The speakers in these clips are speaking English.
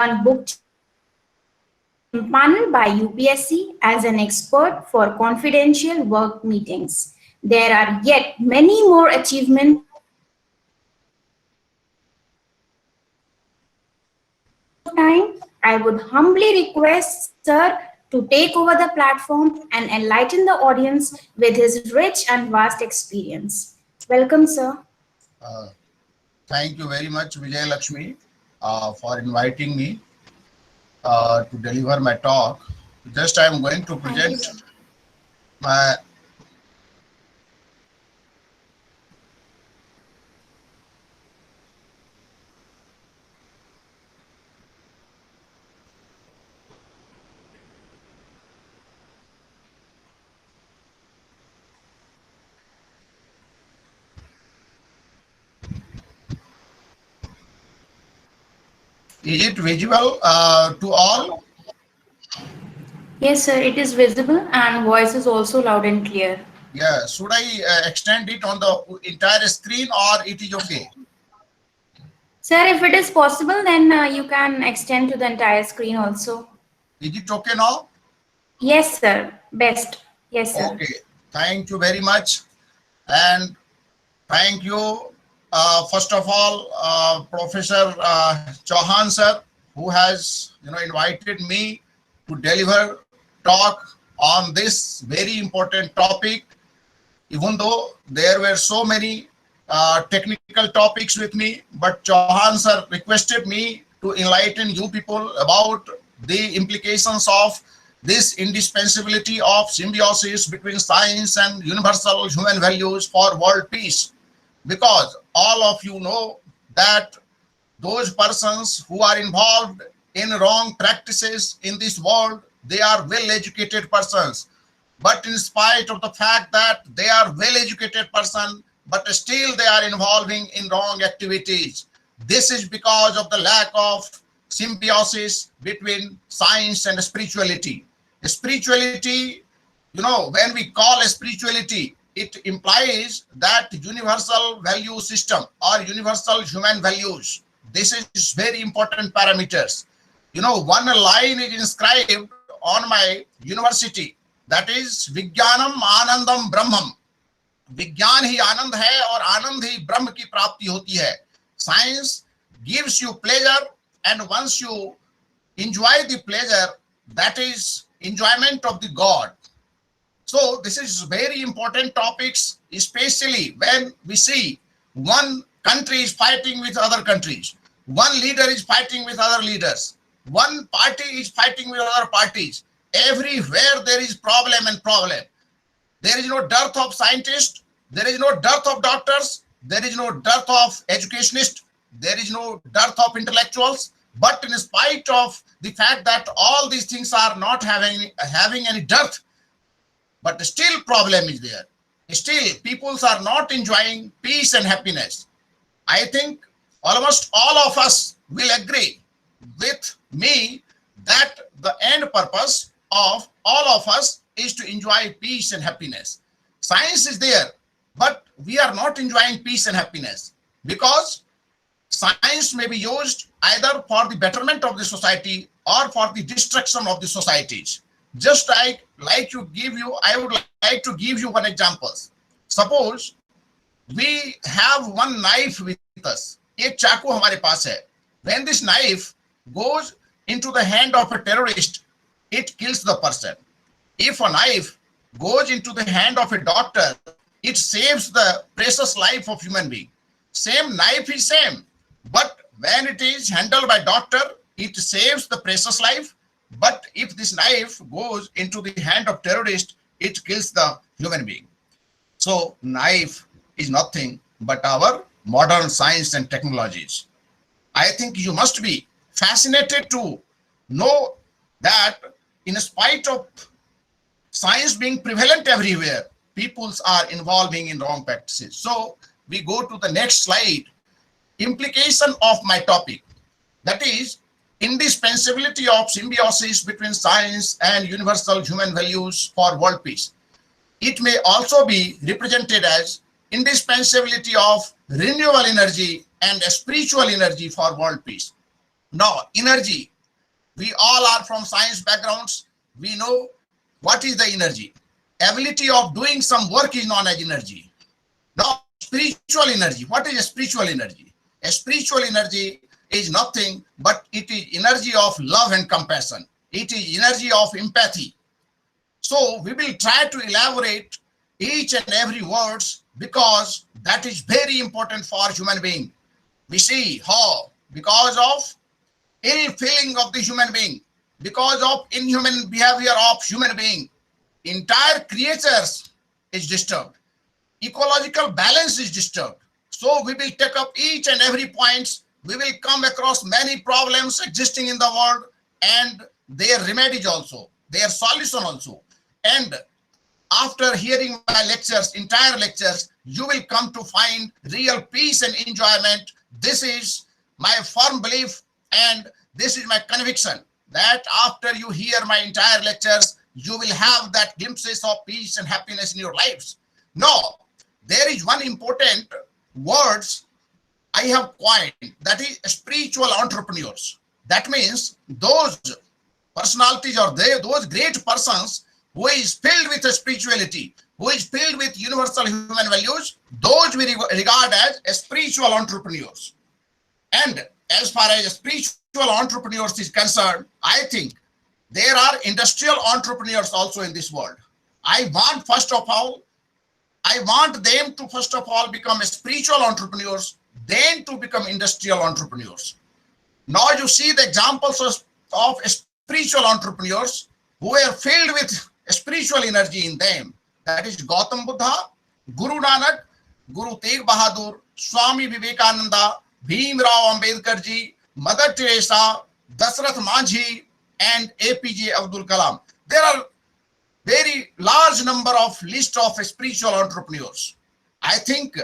on book panel by UPSC as an expert for confidential work meetings. There are yet many more achievements time. I would humbly request Sir to take over the platform and enlighten the audience with his rich and vast experience. Welcome, sir. Uh, Thank you very much, Vijay Lakshmi, for inviting me to deliver my talk. Just I am going to Thank you, present sir. my. Is it visible to all? Yes, sir, it is visible and voice is also loud and clear. Yeah. Should I extend it on the entire screen or it is okay? Sir, if it is possible, then you can extend to the entire screen also. Is it okay now? Yes, sir. Best. Yes, sir. Okay. Thank you very much, and thank you. First of all, Professor Chauhan sir, who has invited me to deliver talk on this very important topic. Even though there were so many technical topics with me, but Chauhan sir requested me to enlighten you people about the implications of this indispensability of symbiosis between science and universal human values for world peace. Because all of you know that those persons who are involved in wrong practices in this world, they are well educated persons, but in spite of the fact that they are well educated person, but still they are involving in wrong activities. This is because of the lack of symbiosis between science and spirituality. Spirituality, when we call a spirituality, it implies that universal value system or universal human values. This is very important parameters. One line is inscribed on my university, that is Vijnanam Anandam Brahmam. विज्ञान ही आनंद है और आनंद ही ब्रह्म की प्राप्ति होती है. Science gives you pleasure, and once you enjoy the pleasure, that is enjoyment of the God. So this is very important topics, especially when we see one country is fighting with other countries, one leader is fighting with other leaders, one party is fighting with other parties. Everywhere there is problem and problem. There is no dearth of scientists, there is no dearth of doctors, there is no dearth of educationists, there is no dearth of intellectuals. But in spite of the fact that all these things are not having any dearth, but still problem is there. Still peoples are not enjoying peace and happiness. I think almost all of us will agree with me that the end purpose of all of us is to enjoy peace and happiness. Science is there, but we are not enjoying peace and happiness because science may be used either for the betterment of the society or for the destruction of the societies. Just like I would like to give you one example. Suppose we have one knife with us. एक चाकू हमारे पास है. When this knife goes into the hand of a terrorist, it kills the person. If a knife goes into the hand of a doctor, it saves the precious life of human being. Same knife is same, but when it is handled by doctor, it saves the precious life. But if this knife goes into the hand of terrorist, it kills the human being. So knife is nothing but our modern science and technologies. I think you must be fascinated to know that in spite of science being prevalent everywhere, peoples are involving in wrong practices. So we go to the next slide. Implication of my topic, that is indispensability of symbiosis between science and universal human values for world peace. It may also be represented as indispensability of renewable energy and spiritual energy for world peace. Now, energy. We all are from science backgrounds. We know what is the energy. Ability of doing some work is known as energy. Now, spiritual energy. What is a spiritual energy? A spiritual energy is nothing but it is energy of love and compassion. It is energy of empathy. So we will try to elaborate each and every words because that is very important for human being. We see how because of ill feeling of the human being, because of inhuman behavior of human being, entire creatures is disturbed. Ecological balance is disturbed. So we will take up each and every points. We will come across many problems existing in the world and their remedies also, their solution also. And after hearing my lectures, entire lectures, you will come to find real peace and enjoyment. This is my firm belief and this is my conviction that after you hear my entire lectures, you will have that glimpses of peace and happiness in your lives. Now, there is one important words I have coined, that is spiritual entrepreneurs. That means those personalities or those great persons who is filled with spirituality, who is filled with universal human values, those we regard as spiritual entrepreneurs. And as far as spiritual entrepreneurs is concerned, I think there are industrial entrepreneurs also in this world. I want them to first of all become spiritual entrepreneurs, then to become industrial entrepreneurs. Now you see the examples of spiritual entrepreneurs who are filled with spiritual energy in them. That is Gautam Buddha, Guru Nanak, Guru Tegh Bahadur, Swami Vivekananda, Bhim Rao Ambedkar ji, Mother Teresa, Dasarath Manjhi, and APJ Abdul Kalam. There are very large number of list of spiritual entrepreneurs. I think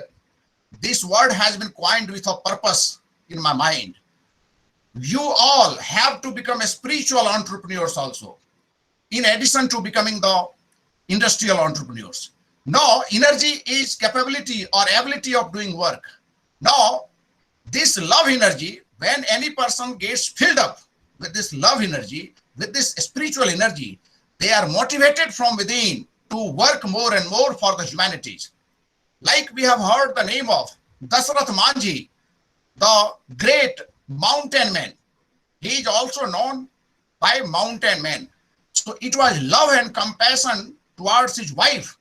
this word has been coined with a purpose in my mind. You all have to become a spiritual entrepreneurs also, in addition to becoming the industrial entrepreneurs. Now, energy is capability or ability of doing work. Now, this love energy, when any person gets filled up with this love energy, with this spiritual energy, they are motivated from within to work more and more for the humanities. Like we have heard the name of Dasarath Manjhi, the great mountain man. He is also known by mountain man. So it was love and compassion towards his wife.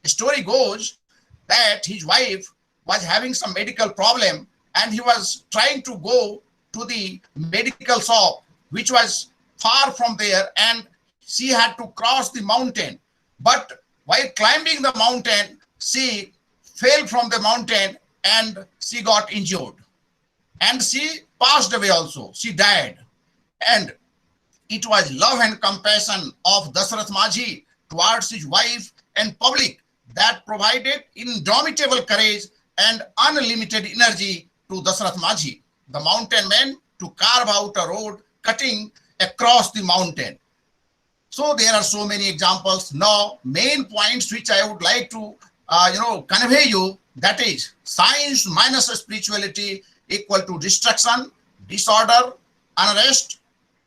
The story goes that his wife was having some medical problem and he was trying to go to the medical shop, which was far from there, and she had to cross the mountain. But while climbing the mountain, she fell from the mountain and she got injured. And she passed away also. She died. And it was love and compassion of Dasarath Manjhi towards his wife and public that provided indomitable courage and unlimited energy to Dasarath Manjhi, the mountain man, to carve out a road cutting across the mountain. So there are so many examples. Now, main points which I would like to convey you, that is science minus spirituality equal to destruction, disorder, unrest,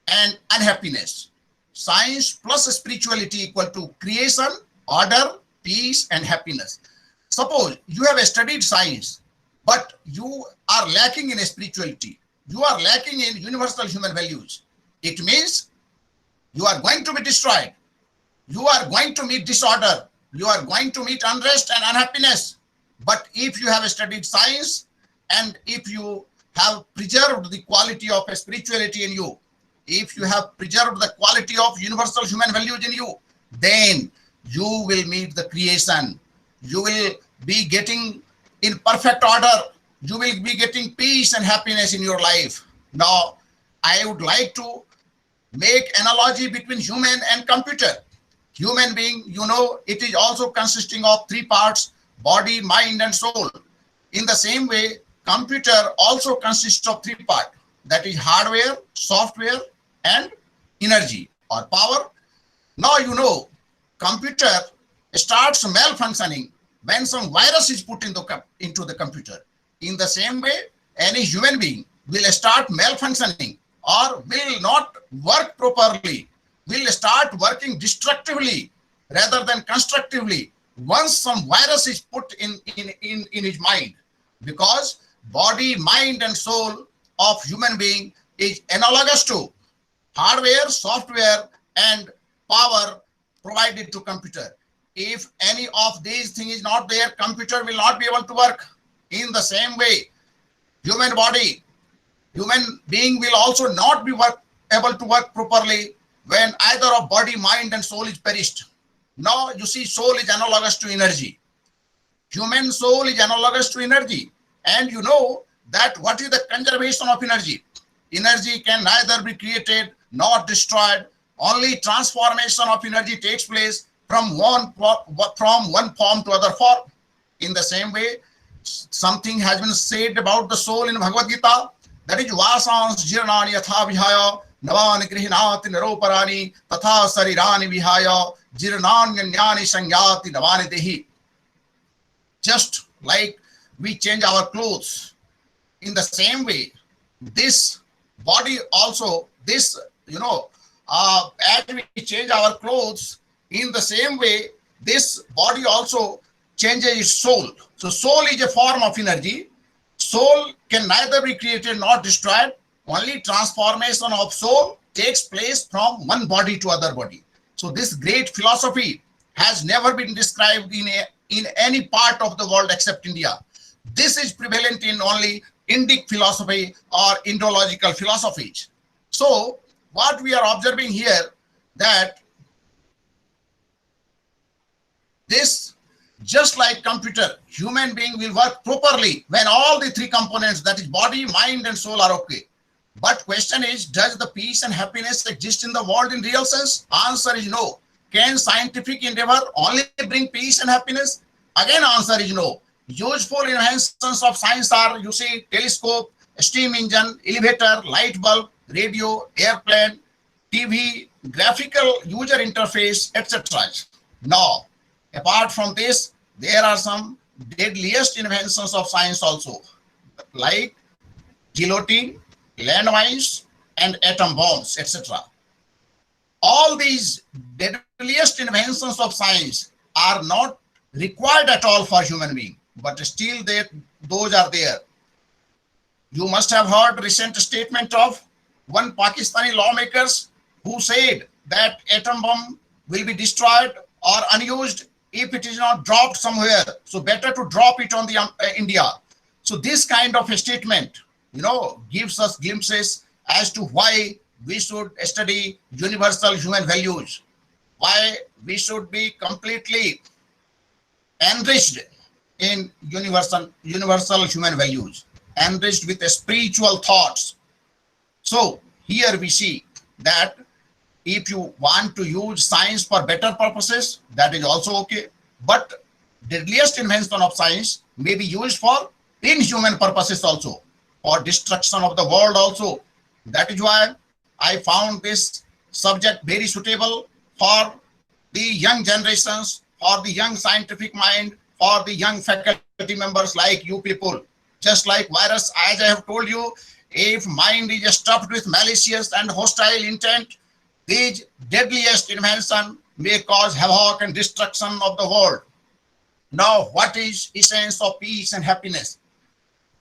and unhappiness. Science plus spirituality equal to creation, order, peace, and happiness. Suppose you have studied science, but you are lacking in spirituality. You are lacking in universal human values. It means you are going to be destroyed. You are going to meet disorder. You are going to meet unrest and unhappiness. But if you have studied science and if you have preserved the quality of spirituality in you, if you have preserved the quality of universal human values in you, then you will meet the creation. You will be getting in perfect order. You will be getting peace and happiness in your life. Now, I would like to make analogy between human and computer. Human being, it is also consisting of three parts: body, mind, and soul. In the same way, computer also consists of three parts. That is hardware, software, and energy or power. Now, computer starts malfunctioning when some virus is put into the computer. In the same way, any human being will start malfunctioning or will not work properly, will start working destructively rather than constructively once some virus is put in his mind, because body, mind and soul of human being is analogous to hardware, software and power provided to computer. If any of these things is not there, computer will not be able to work. In the same way, human body, human being will also not be able to work properly when either of body, mind and soul is perished. Now you see, soul is analogous to energy. Human soul is analogous to energy. And you know that what is the conservation of energy? Energy can neither be created nor destroyed. Only transformation of energy takes place from one form to other form. In the same way, something has been said about the soul in Bhagavad Gita, that is vasans jirnani yatha vihaya navani grihinati niroparani tatha sarirani vihaya jirnanyanyani sangyati navani dehi. Just like we change our clothes, in the same way, this body also, this, as we change our clothes, in the same way, this body also changes its soul. So soul is a form of energy. Soul can neither be created nor destroyed. Only transformation of soul takes place from one body to other body. So this great philosophy has never been described in any part of the world except India. This is prevalent in only Indic philosophy or Indological philosophies. So what we are observing here, that this, just like computer, human being will work properly when all the three components, that is body, mind and soul, are okay. But question is, does the peace and happiness exist in the world in real sense? Answer is no. Can scientific endeavor only bring peace and happiness? Again, answer is no. Useful inventions of science are, you see, telescope, steam engine, elevator, light bulb, radio, airplane, TV, graphical user interface, etc. Now, apart from this, there are some deadliest inventions of science also, like guillotine, landmines, and atom bombs, etc. All these deadliest inventions of science are not required at all for human being, but still those are there. You must have heard recent statement of one Pakistani lawmakers who said that atom bomb will be destroyed or unused if it is not dropped somewhere. So better to drop it on the India. So this kind of a statement, gives us glimpses as to why we should study universal human values, why we should be completely enriched in universal human values, enriched with spiritual thoughts. So here we see that if you want to use science for better purposes, that is also okay. But deadliest invention of science may be used for inhuman purposes also, for destruction of the world also. That is why I found this subject very suitable for the young generations, for the young scientific mind, for the young faculty members like you people. Just like virus, as I have told you, if mind is stuffed with malicious and hostile intent, these deadliest invention may cause havoc and destruction of the world. Now, what is essence of peace and happiness?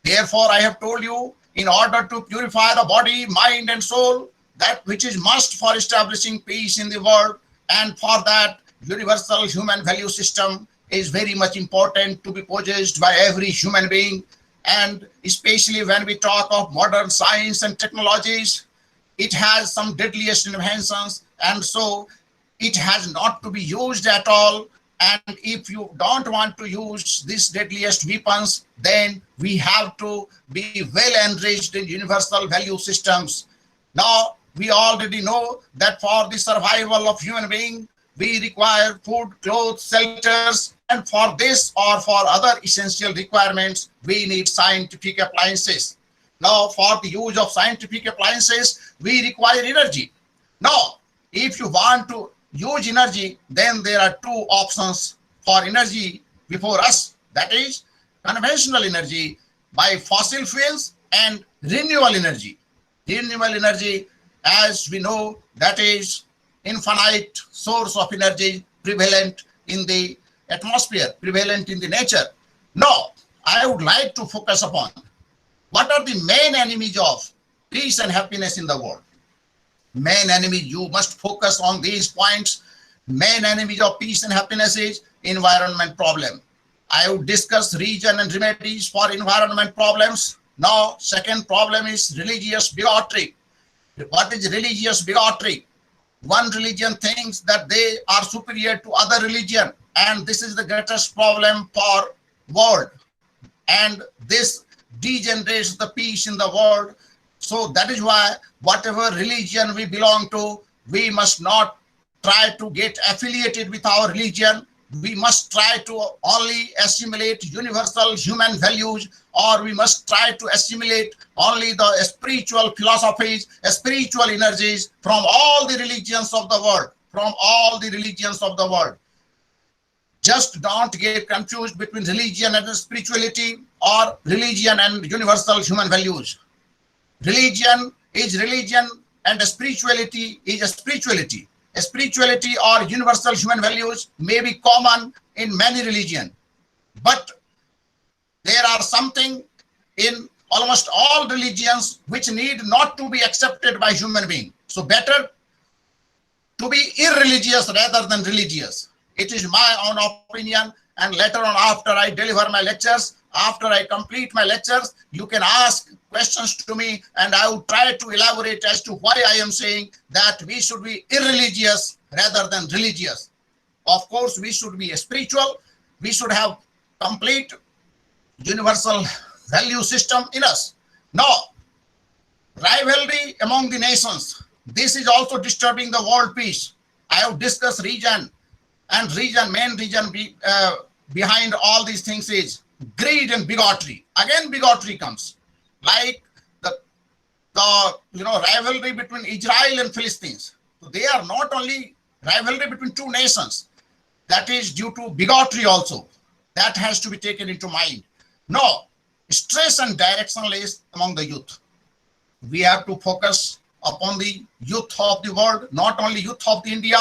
Therefore, I have told you, in order to purify the body, mind and soul, that which is must for establishing peace in the world, and for that, universal human value system is very much important to be possessed by every human being. And especially when we talk of modern science and technologies, it has some deadliest inventions, and so it has not to be used at all. And if you don't want to use these deadliest weapons, then we have to be well enriched in universal value systems. Now, we already know that for the survival of human being, we require food, clothes, shelters, and for this or for other essential requirements, we need scientific appliances. Now, for the use of scientific appliances, we require energy. Now, if you want to use energy, then there are two options for energy before us. That is conventional energy by fossil fuels and renewable energy. Renewable energy, as we know, that is infinite source of energy prevalent in the atmosphere, prevalent in the nature. Now, I would like to focus upon what are the main enemies of peace and happiness in the world. Main enemy, you must focus on these points. Main enemies of peace and happiness is environment problem. I would discuss region and remedies for environment problems. Now, second problem is religious bigotry. What is religious bigotry? One religion thinks that they are superior to other religion, and this is the greatest problem for world. And this degenerates the peace in the world. So that is why whatever religion we belong to, we must not try to get affiliated with our religion. We must try to only assimilate universal human values, or we must try to assimilate only the spiritual philosophies, spiritual energies from all the religions of the world, from all the religions of the world. Just don't get confused between religion and spirituality, or religion and universal human values. Religion is religion and spirituality is a spirituality. A spirituality or universal human values may be common in many religions, but there are something in almost all religions which need not to be accepted by human being. So better to be irreligious rather than religious. It is my own opinion, and later on, after I deliver my lectures, after I complete my lectures, you can ask questions to me, and I will try to elaborate as to why I am saying that we should be irreligious rather than religious. Of course, we should be spiritual. We should have complete universal value system in us. Now, rivalry among the nations. This is also disturbing the world peace. I have discussed region, and main reason behind all these things is greed and bigotry. Again, bigotry comes, like the rivalry between Israel and Philistines. So they are not only rivalry between two nations, that is due to bigotry also. That has to be taken into mind. No, stress and direction lays among the youth. We have to focus upon the youth of the world, not only youth of the India.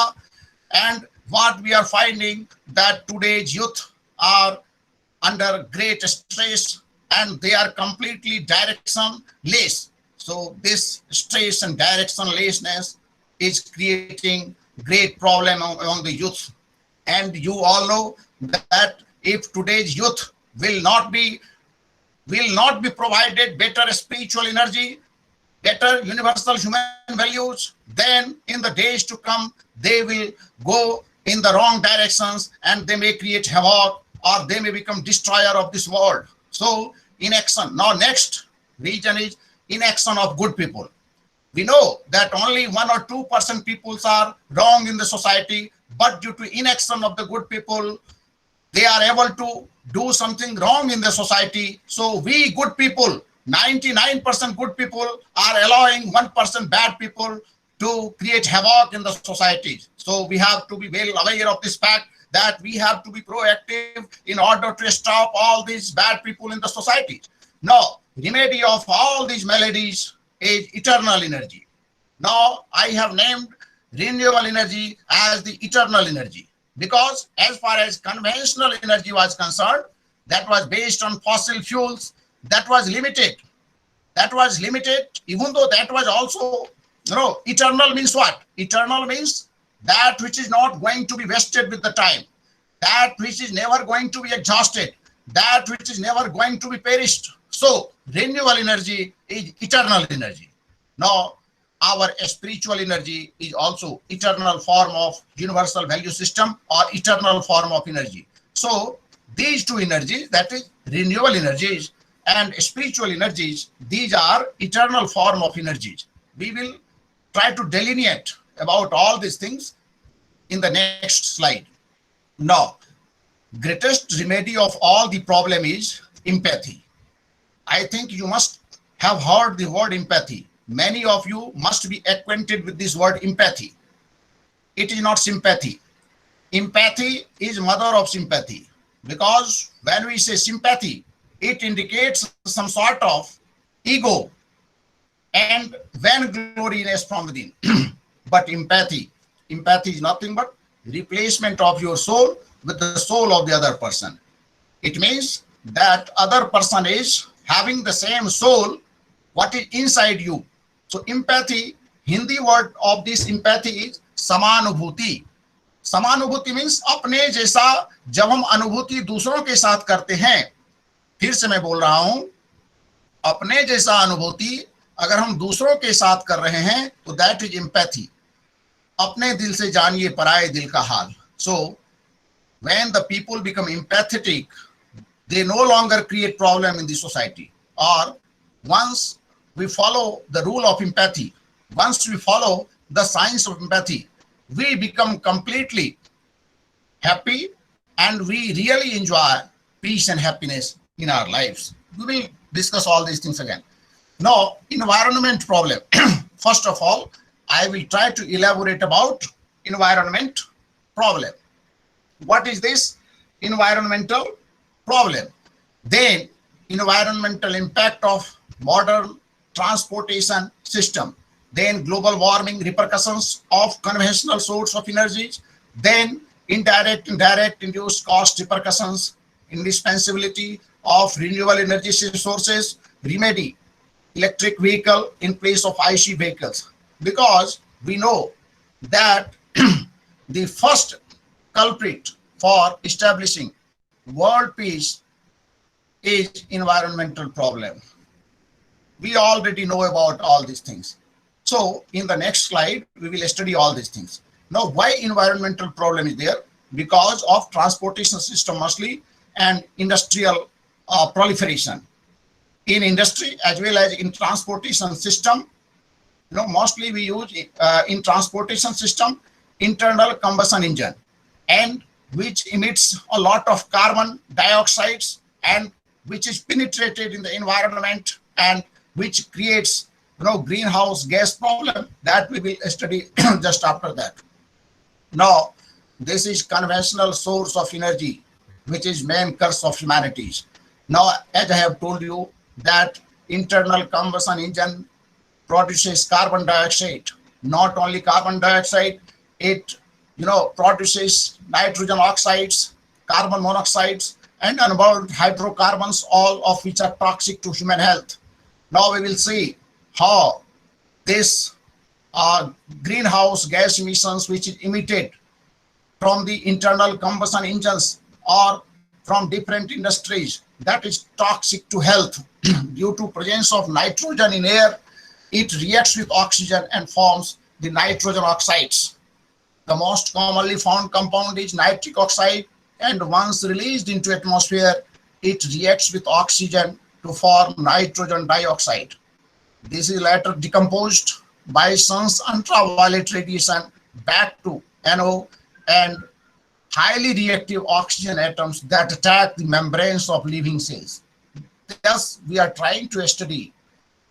And what we are finding that today's youth are under great stress, and they are completely directionless. So this stress and directionlessness is creating great problem among the youth. And you all know that if today's youth will not be provided better spiritual energy, better universal human values, then in the days to come, they will go in the wrong directions, and they may create havoc, or they may become destroyer of this world. So inaction. Now next region is inaction of good people. We know that only 1 or 2% people are wrong in the society, but due to inaction of the good people, they are able to do something wrong in the society. So we good people, 99% good people, are allowing 1% bad people to create havoc in the society. So we have to be well aware of this fact, that we have to be proactive in order to stop all these bad people in the society. Now, remedy of all these maladies is eternal energy. Now, I have named renewable energy as the eternal energy, because as far as conventional energy was concerned, that was based on fossil fuels, that was limited. That was limited, even though that was also, eternal means what? Eternal means that which is not going to be wasted with the time, that which is never going to be exhausted, that which is never going to be perished. So renewable energy is eternal energy. Now, our spiritual energy is also eternal form of universal value system, or eternal form of energy. So these two energies, that is renewable energies and spiritual energies, these are eternal form of energies. We will try to delineate about all these things in the next slide. Now, greatest remedy of all the problem is empathy. I think you must have heard the word empathy. Many of you must be acquainted with this word empathy. It is not sympathy. Empathy is mother of sympathy, because when we say sympathy, it indicates some sort of ego. and vaingloriness from within. But empathy is nothing but replacement of your soul with the soul of the other person. It means that other person is having the same soul what is inside you. So empathy, Hindi word of this empathy is समानुभूति. समानुभूति means अपने जैसा जब हम अनुभूति दूसरों के साथ करते हैं, फिर से मैं बोल रहा हूं, अपने जैसा अनुभूति अगर हम दूसरों के साथ कर रहे हैं तो दैट इज एम्पैथी. अपने दिल से जानिए पराये दिल का हाल. So when the people become empathetic, they no longer create problem in the society. Or once we follow the rule of empathy, once we follow the science of empathy, we become completely happy and we really enjoy peace and happiness in our lives. We will discuss all these things again. Now, environment problem. First of all, I will try to elaborate about environment problem. What is this environmental problem? Then, environmental impact of modern transportation system. Then, global warming repercussions of conventional source of energies. Then, indirect induced cost repercussions, indispensability of renewable energy sources, remedy electric vehicle in place of IC vehicles. Because we know that the first culprit for establishing world peace is environmental problem. We already know about all these things. So in the next slide, we will study all these things. Now, why environmental problem is there? Because of transportation system mostly and industrial proliferation. In industry as well as in transportation system, mostly we use in transportation system internal combustion engine, and which emits a lot of carbon dioxides and which is penetrated in the environment and which creates greenhouse gas problem that we will study just after that. Now, this is conventional source of energy, which is main curse of humanity. Now, as I have told you, that internal combustion engine produces carbon dioxide. Not only carbon dioxide, it produces nitrogen oxides, carbon monoxides, and unburned hydrocarbons, all of which are toxic to human health. Now we will see how this greenhouse gas emissions, which is emitted from the internal combustion engines or from different industries, that is toxic to health. Due to presence of nitrogen in air, it reacts with oxygen and forms the nitrogen oxides. The most commonly found compound is nitric oxide, and once released into atmosphere, it reacts with oxygen to form nitrogen dioxide. This is later decomposed by sun's ultraviolet radiation back to NO and highly reactive oxygen atoms that attack the membranes of living cells. Thus, we are trying to study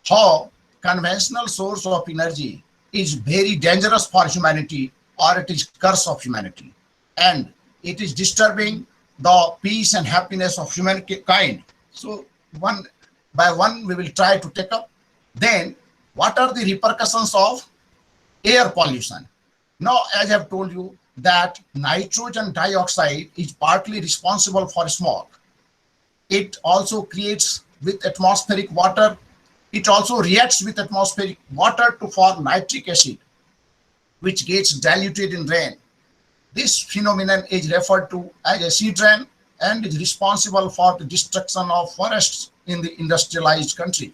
how conventional source of energy is very dangerous for humanity, or it is curse of humanity, and it is disturbing the peace and happiness of humankind. So one by one we will try to take up. Then what are the repercussions of air pollution? Now, as I have told you, that nitrogen dioxide is partly responsible for smog. It also creates with atmospheric water. It also reacts with atmospheric water to form nitric acid, which gets diluted in rain. This phenomenon is referred to as acid rain and is responsible for the destruction of forests in the industrialized country.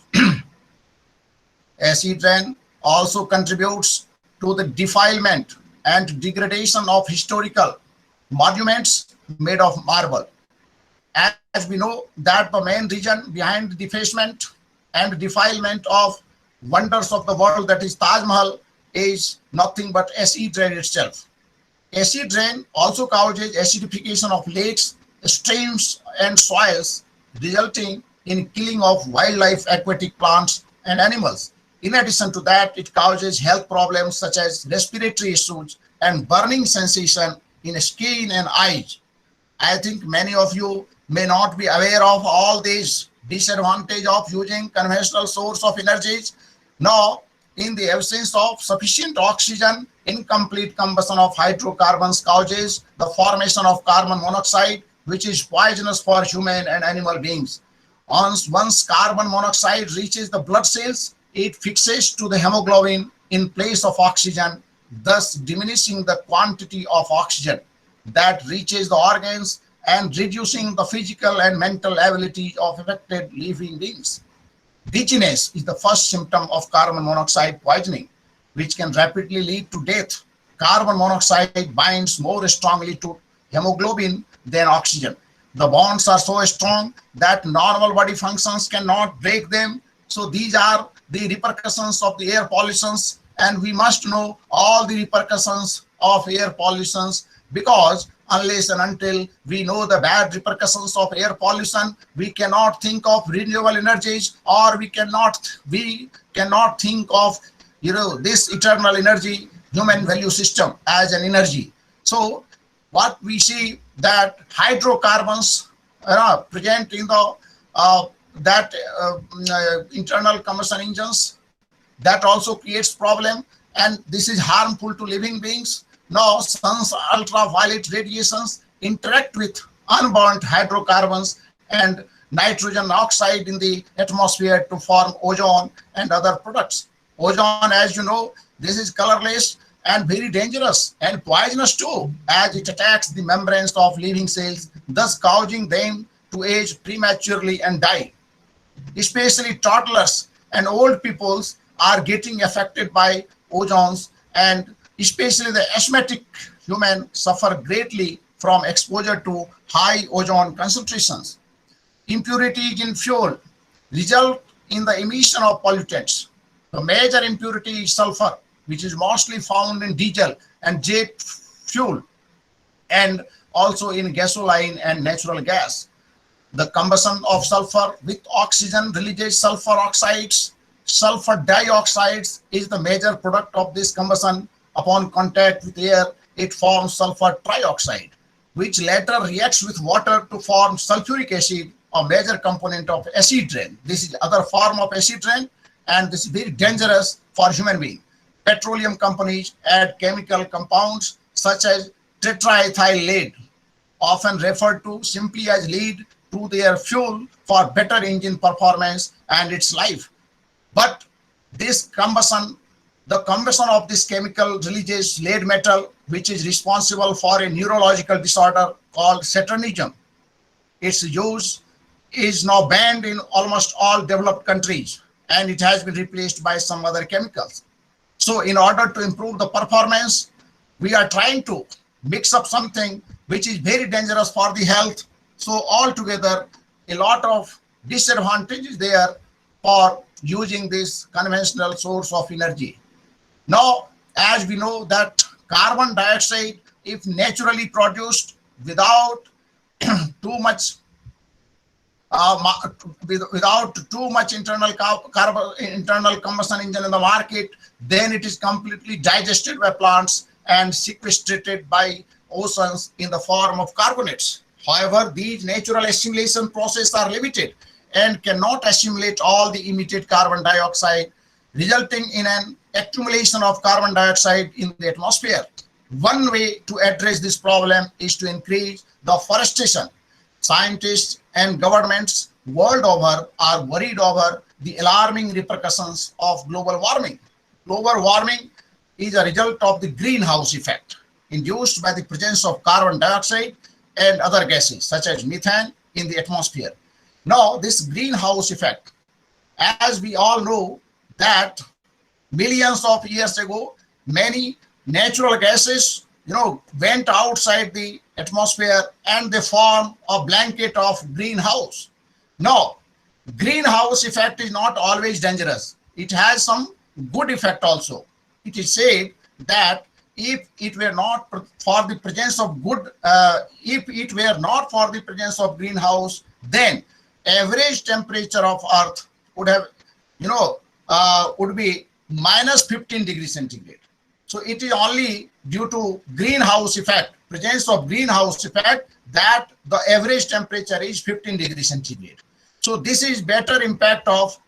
Acid rain also contributes to the defilement and degradation of historical monuments made of marble. As we know that the main reason behind the defacement and defilement of wonders of the world, that is Taj Mahal, is nothing but acid rain itself. Acid rain also causes acidification of lakes, streams, and soils, resulting in killing of wildlife, aquatic plants, and animals. In addition to that, it causes health problems such as respiratory issues and burning sensation in skin and eyes. I think many of you may not be aware of all these disadvantages of using conventional source of energies, Now, in the absence of sufficient oxygen, incomplete combustion of hydrocarbons causes the formation of carbon monoxide, which is poisonous for human and animal beings. Once carbon monoxide reaches the blood cells, it fixes to the hemoglobin in place of oxygen, thus diminishing the quantity of oxygen that reaches the organs and reducing the physical and mental ability of affected living beings. Dizziness is the first symptom of carbon monoxide poisoning, which can rapidly lead to death. Carbon monoxide binds more strongly to hemoglobin than oxygen. The bonds are so strong that normal body functions cannot break them. So these are the repercussions of the air pollutions, and we must know all the repercussions of air pollutions, because unless and until we know the bad repercussions of air pollution, we cannot think of renewable energies, or we cannot think of this eternal energy human value system as an energy. So what we see that hydrocarbons present in the internal combustion engines, that also creates problem, and this is harmful to living beings. Now, sun's ultraviolet radiations interact with unburnt hydrocarbons and nitrogen oxide in the atmosphere to form ozone and other products. Ozone, as you know, this is colorless and very dangerous and poisonous too, as it attacks the membranes of living cells, thus causing them to age prematurely and die. Especially toddlers and old peoples are getting affected by ozones, and especially the asthmatic human suffer greatly from exposure to high ozone concentrations. Impurities in fuel result in the emission of pollutants. The major impurity is sulfur, which is mostly found in diesel and jet fuel, and also in gasoline and natural gas. The combustion of sulfur with oxygen releases sulfur oxides. Sulfur dioxides is the major product of this combustion. Upon contact with air, it forms sulfur trioxide, which later reacts with water to form sulfuric acid, a major component of acid rain. This is other form of acid rain, and this is very dangerous for human being. Petroleum companies add chemical compounds such as tetraethyl lead, often referred to simply as lead, to their fuel for better engine performance and its life. But this combustion, the combustion of this chemical releases lead metal, which is responsible for a neurological disorder called saturnism. Its use is now banned in almost all developed countries, and it has been replaced by some other chemicals. So in order to improve the performance, we are trying to mix up something which is very dangerous for the health. So altogether, a lot of disadvantages there for using this conventional source of energy. Now, as we know that carbon dioxide, if naturally produced without too much internal combustion engine in the market, then it is completely digested by plants and sequestrated by oceans in the form of carbonates. However, these natural assimilation processes are limited and cannot assimilate all the emitted carbon dioxide, resulting in an accumulation of carbon dioxide in the atmosphere. One way to address this problem is to increase the forestation. Scientists and governments world over are worried over the alarming repercussions of global warming. Global warming is a result of the greenhouse effect induced by the presence of carbon dioxide and other gases such as methane in the atmosphere. Now, this greenhouse effect, as we all know that millions of years ago, many natural gases, went outside the atmosphere and they form a blanket of greenhouse. Now, greenhouse effect is not always dangerous. It has some good effect also. It is said that if it were not for the presence of greenhouse, then average temperature of Earth would have, would be minus 15 degrees centigrade. So it is only due to greenhouse effect, presence of greenhouse effect, that the average temperature is 15 degrees centigrade. So this is better impact of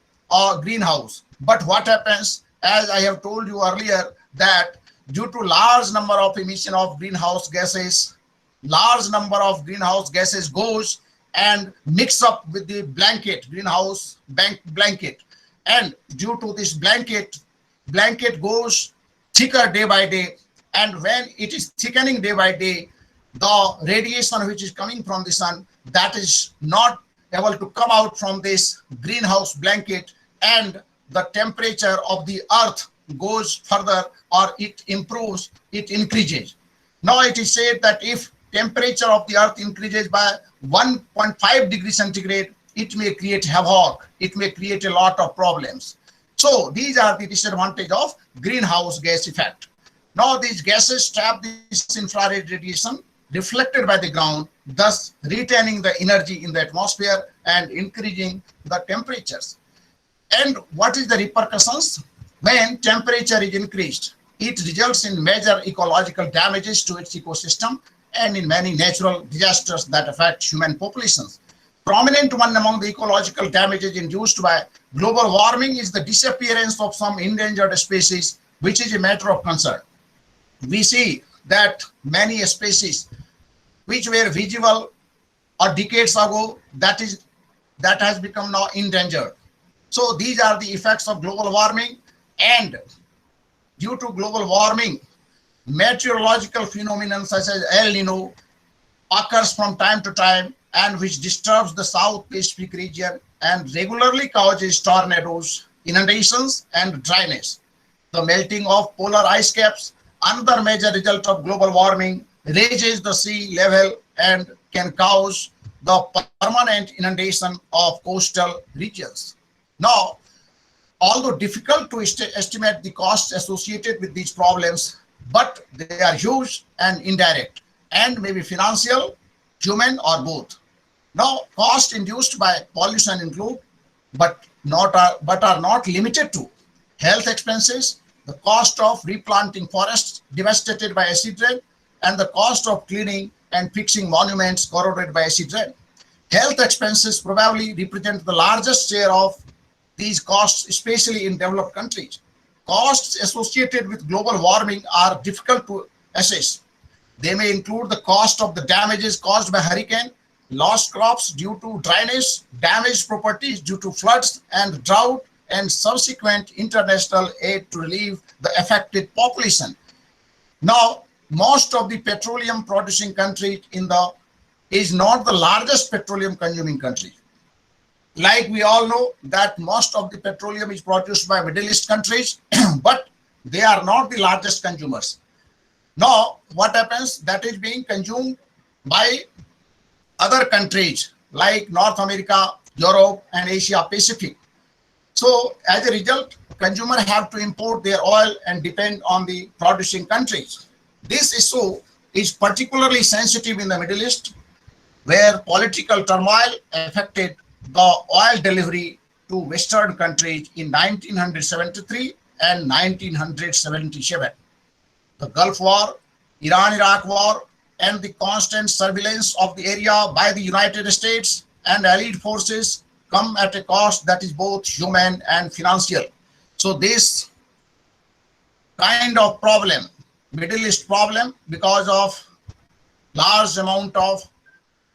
greenhouse. But what happens, as I have told you earlier, that due to large number of emission of greenhouse gases, large number of greenhouse gases goes and mix up with the blanket, greenhouse blanket. And due to this blanket goes thicker day by day. And when it is thickening day by day, the radiation which is coming from the sun, that is not able to come out from this greenhouse blanket, and the temperature of the earth goes further, or it improves, it increases. Now it is said that if temperature of the earth increases by 1.5 degrees centigrade, it may create havoc, it may create a lot of problems. So these are the disadvantage of greenhouse gas effect. Now these gases trap this infrared radiation reflected by the ground, thus retaining the energy in the atmosphere and increasing the temperatures. And what is the repercussions? When temperature is increased, it results in major ecological damages to its ecosystem and in many natural disasters that affect human populations. Prominent one among the ecological damages induced by global warming is the disappearance of some endangered species, which is a matter of concern. We see that many species which were visible or decades ago, that has become now endangered. So these are the effects of global warming. And due to global warming, meteorological phenomena such as El Nino occurs from time to time, and which disturbs the South Pacific region and regularly causes tornadoes, inundations, and dryness. The melting of polar ice caps, another major result of global warming, raises the sea level and can cause the permanent inundation of coastal regions. Now, although difficult to estimate the costs associated with these problems, but they are huge and indirect, and maybe financial, human, or both. Now, costs induced by pollution include, but are not limited to, health expenses, the cost of replanting forests devastated by acid rain, and the cost of cleaning and fixing monuments corroded by acid rain. Health expenses probably represent the largest share of these costs, especially in developed countries. Costs associated with global warming are difficult to assess. They may include the cost of the damages caused by hurricane, lost crops due to dryness, damaged properties due to floods and drought, and subsequent international aid to relieve the affected population. Now, most of the petroleum producing countries is not the largest petroleum consuming country. Like we all know that most of the petroleum is produced by Middle East countries, but they are not the largest consumers. Now, what happens? That is being consumed by other countries like North America, Europe, and Asia Pacific. So as a result, consumers have to import their oil and depend on the producing countries. This issue is particularly sensitive in the Middle East, where political turmoil affected the oil delivery to Western countries in 1973 and 1977. The Gulf War, Iran-Iraq War, and the constant surveillance of the area by the United States and allied forces come at a cost that is both human and financial. So this kind of problem, Middle East problem, because of large amount of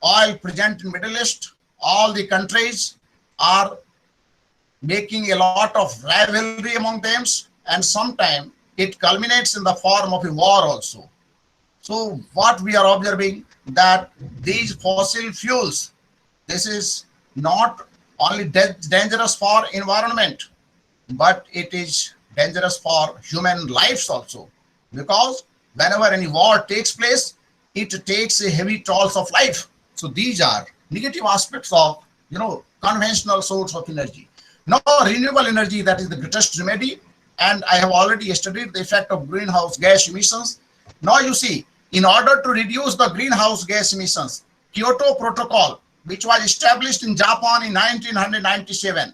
oil present in Middle East, all the countries are making a lot of rivalry among them, and sometimes it culminates in the form of a war also. So what we are observing, that these fossil fuels, this is not only dangerous for environment, but it is dangerous for human lives also, because whenever any war takes place, it takes a heavy toll of life. So these are negative aspects of conventional source of energy. Now renewable energy, that is the greatest remedy, and I have already studied the effect of greenhouse gas emissions. Now you see, in order to reduce the greenhouse gas emissions, Kyoto Protocol, which was established in Japan in 1997,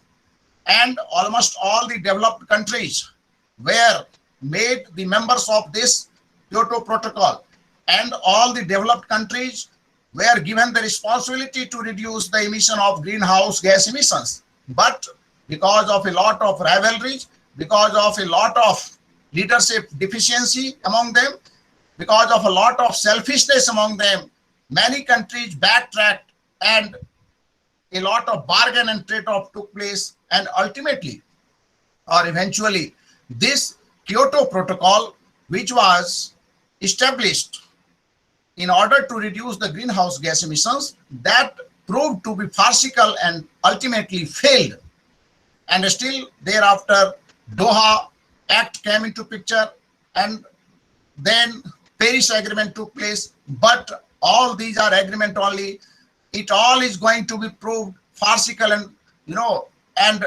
and almost all the developed countries were made the members of this Kyoto Protocol, and all the developed countries were given the responsibility to reduce the emission of greenhouse gas emissions. But because of a lot of rivalries, because of a lot of leadership deficiency among them, because of a lot of selfishness among them, many countries backtracked and a lot of bargain and trade-off took place, and ultimately or eventually this Kyoto Protocol, which was established in order to reduce the greenhouse gas emissions, that proved to be farcical and ultimately failed. And still thereafter Doha Act came into picture, and then Paris Agreement took place. But all these are agreement only. It all is going to be proved farcical, and and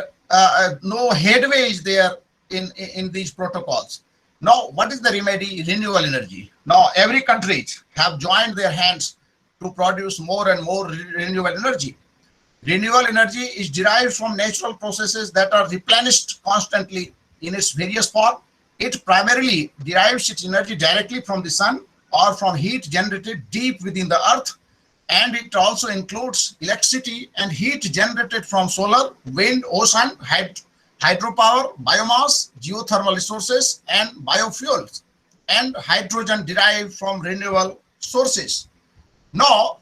no headway is there in these protocols. Now, what is the remedy? Renewable energy. Now, every country have joined their hands to produce more and more renewable energy. Renewable energy is derived from natural processes that are replenished constantly in its various form. It primarily derives its energy directly from the sun or from heat generated deep within the earth. And it also includes electricity and heat generated from solar, wind, ocean, hydropower, biomass, geothermal resources, and biofuels, and hydrogen derived from renewable sources. Now,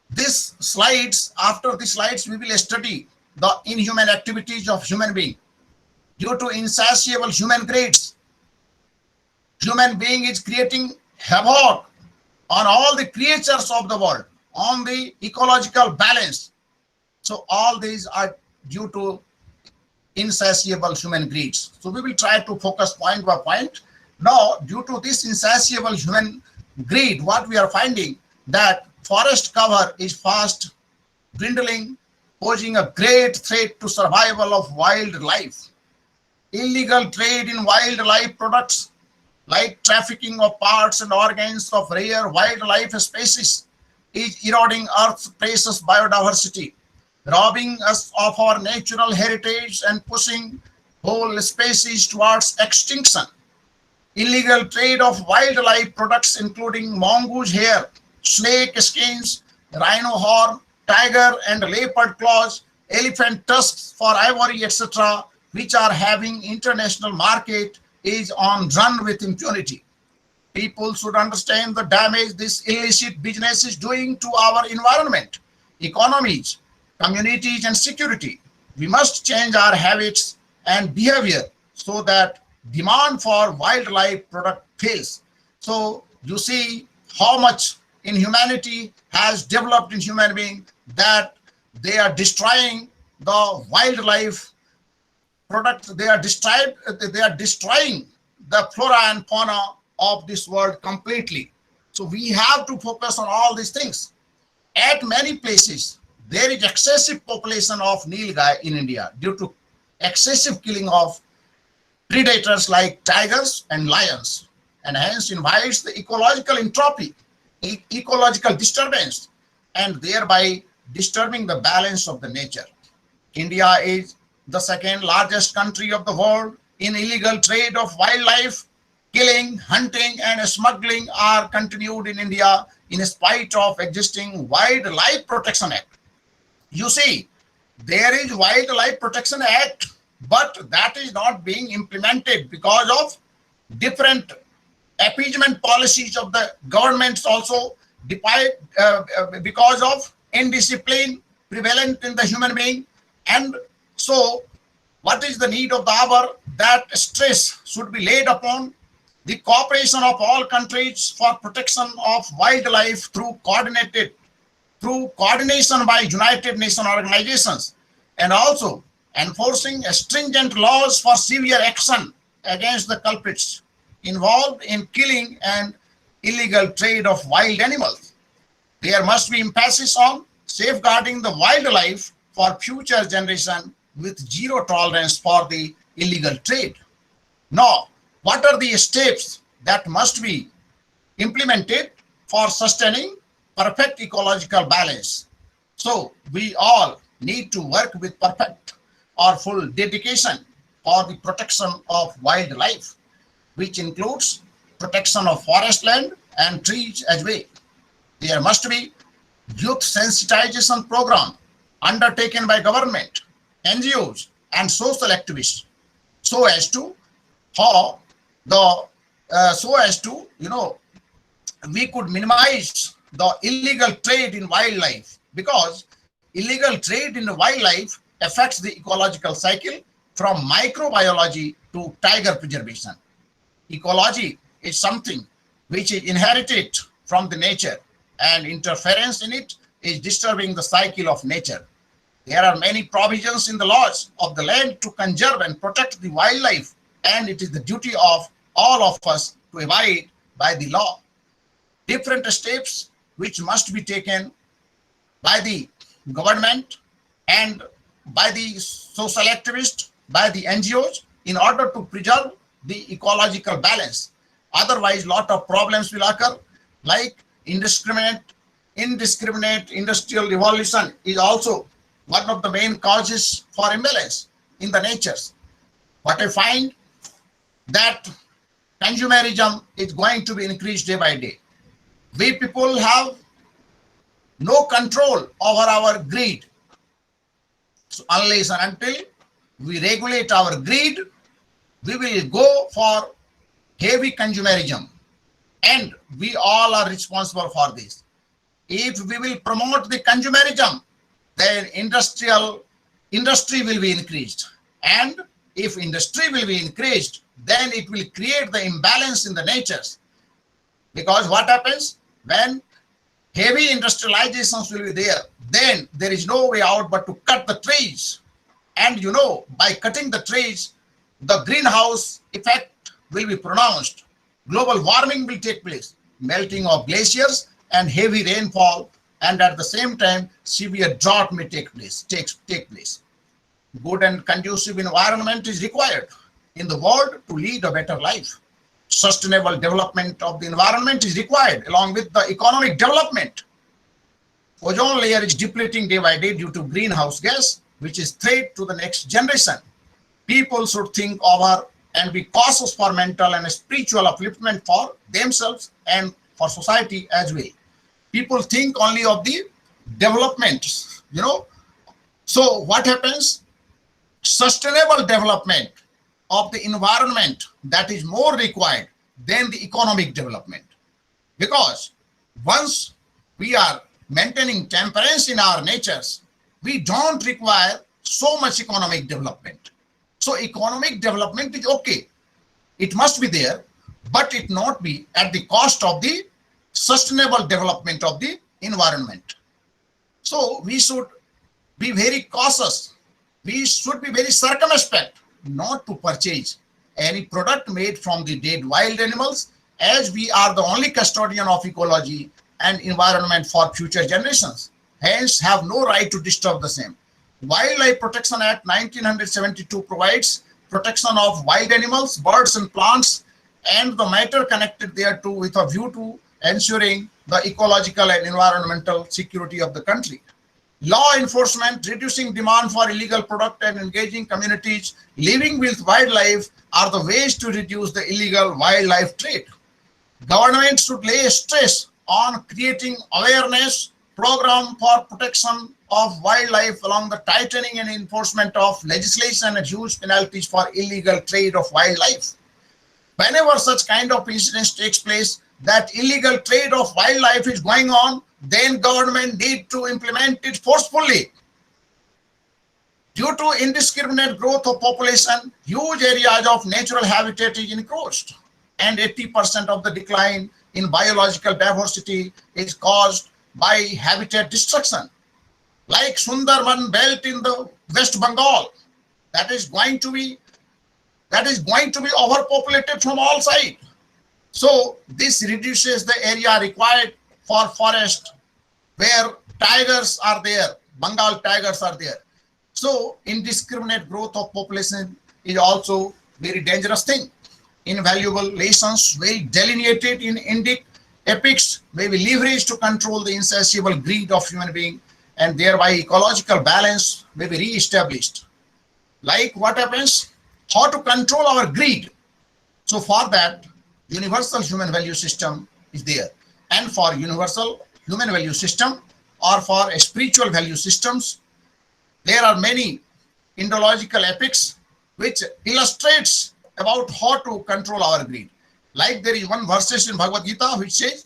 after these slides, we will study the inhuman activities of human being. Due to insatiable human greeds, human being is creating havoc on all the creatures of the world, on the ecological balance. So all these are due to insatiable human greeds. So we will try to focus point by point. Now, due to this insatiable human greed, what we are finding that forest cover is fast dwindling, posing a great threat to survival of wildlife. Illegal trade in wildlife products like trafficking of parts and organs of rare wildlife species is eroding Earth's precious biodiversity, robbing us of our natural heritage and pushing whole species towards extinction. Illegal trade of wildlife products including mongoose hair, snake skins, rhino horn, tiger and leopard claws, elephant tusks for ivory, etc., which are having international market, is on run with impunity. People should understand the damage this illicit business is doing to our environment, economies, communities, and security. We must change our habits and behavior so that demand for wildlife product fails. So you see how much inhumanity has developed in human being, that they are destroying the wildlife products. They are destroying the flora and fauna of this world completely. So we have to focus on all these things. At many places, there is excessive population of nilgai in India due to excessive killing of predators like tigers and lions, and hence invites the ecological entropy, ecological disturbance, and thereby disturbing the balance of the nature. India is the second largest country of the world in illegal trade of wildlife. Killing, hunting, and smuggling are continued in India in spite of existing Wildlife Protection Act. You see, there is Wildlife Protection Act, but that is not being implemented because of different appeasement policies of the governments, also because of indiscipline prevalent in the human being. And so what is the need of the hour? That stress should be laid upon the cooperation of all countries for protection of wildlife through coordination by United Nations organizations, and also enforcing stringent laws for severe action against the culprits involved in killing and illegal trade of wild animals. There must be emphasis on safeguarding the wildlife for future generation with zero tolerance for the illegal trade. Now, what are the steps that must be implemented for sustaining perfect ecological balance? So we all need to work with perfect or full dedication for the protection of wildlife, which includes protection of forest land and trees as well. There must be youth sensitization program undertaken by government, NGOs, and social activists, so as to how the so as to we could minimize the illegal trade in wildlife, because illegal trade in wildlife affects the ecological cycle from microbiology to tiger preservation. Ecology is something which is inherited from the nature, and interference in it is disturbing the cycle of nature. There are many provisions in the laws of the land to conserve and protect the wildlife, and it is the duty of all of us to abide by the law. Different steps which must be taken by the government and by the social activists, by the NGOs, in order to preserve the ecological balance. Otherwise, lot of problems will occur, like indiscriminate industrial revolution is also one of the main causes for imbalance in the natures. What I find that consumerism is going to be increased day by day. We people have no control over our greed. So unless and until we regulate our greed, we will go for heavy consumerism, and we all are responsible for this. If we will promote the consumerism, then industry will be increased, and if industry will be increased, then it will create the imbalance in the natures. Because what happens when heavy industrializations will be there, then there is no way out but to cut the trees. And by cutting the trees, the greenhouse effect will be pronounced. Global warming will take place, melting of glaciers and heavy rainfall, and at the same time, severe drought may take place. Good and conducive environment is required in the world to lead a better life. Sustainable development of the environment is required along with the economic development. Ozone layer is depleting day by day due to greenhouse gas, which is threat to the next generation. People should think over and be cautious for mental and spiritual upliftment for themselves and for society as well. People think only of the development, So what happens? Sustainable development of the environment, that is more required than the economic development. Because once we are maintaining temperance in our natures, we don't require so much economic development. So economic development is okay. It must be there, but it not be at the cost of the sustainable development of the environment. So we should be very cautious. We should be very circumspect not to purchase any product made from the dead wild animals, as we are the only custodian of ecology and environment for future generations, hence have no right to disturb the same. Wildlife Protection Act 1972 provides protection of wild animals, birds and plants, and the matter connected thereto with a view to ensuring the ecological and environmental security of the country. Law enforcement, reducing demand for illegal product, and engaging communities living with wildlife are the ways to reduce the illegal wildlife trade. Government should lay stress on creating awareness program for protection of wildlife along the tightening and enforcement of legislation and huge penalties for illegal trade of wildlife. Whenever such kind of incidents takes place, that illegal trade of wildlife is going on, then government need to implement it forcefully. Due to indiscriminate growth of population, huge areas of natural habitat is encroached, and 80% of the decline in biological diversity is caused by habitat destruction. Like Sundarban belt in the West Bengal, that is going to be overpopulated from all sides. So this reduces the area required for forest where tigers are there, Bengal tigers are there. So indiscriminate growth of population is also very dangerous thing. Invaluable lessons well delineated in Indic epics may be leveraged to control the insatiable greed of human being, and thereby ecological balance may be re-established. Like what happens? How to control our greed? So for that, universal human value system is there. And for universal human value system or for spiritual value systems, there are many Indological epics which illustrates about how to control our greed. Like there is one verses in Bhagavad Gita which says,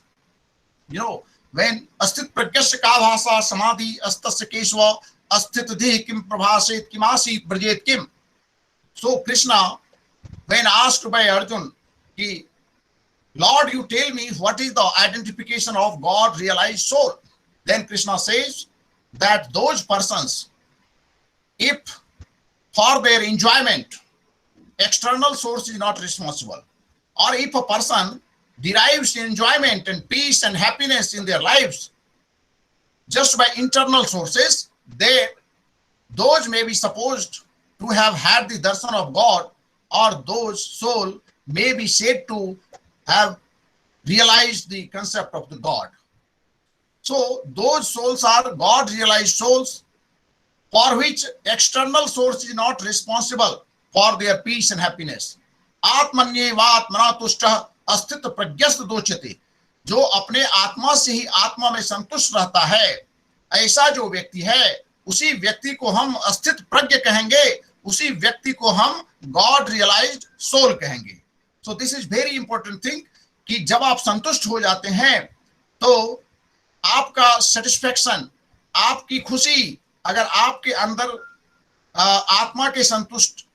when astit pragyasya ka bhasa samadhi astasya kesva asthit deh kim prabhaset kimasi brajet kim. So Krishna, when asked by Arjun, Lord, you tell me what is the identification of God realized soul. Then Krishna says that those persons, if for their enjoyment, external source is not responsible, or if a person derives enjoyment and peace and happiness in their lives just by internal sources, those may be supposed to have had the darshan of God, or those soul may be said to have realized the concept of the God. So those souls are God realized souls for which external source is not responsible for their peace and happiness. आत्मन्येवात्मना तुष्टः अस्तित्व प्रज्ञस्त दोच्यते. जो अपने आत्मा से ही आत्मा में संतुष्ट रहता है, ऐसा जो व्यक्ति है, उसी व्यक्ति को हम अस्तित्व प्रज्ञ कहेंगे, उसी व्यक्ति को हम गॉड रियलाइज्ड सोल कहेंगे. So this is very important thing कि जब आप संतुष्ट हो जाते हैं तो आपका सेटिस्फेक्शन, आपकी खुशी अगर आपके अंदर आत्मा के संतुष्ट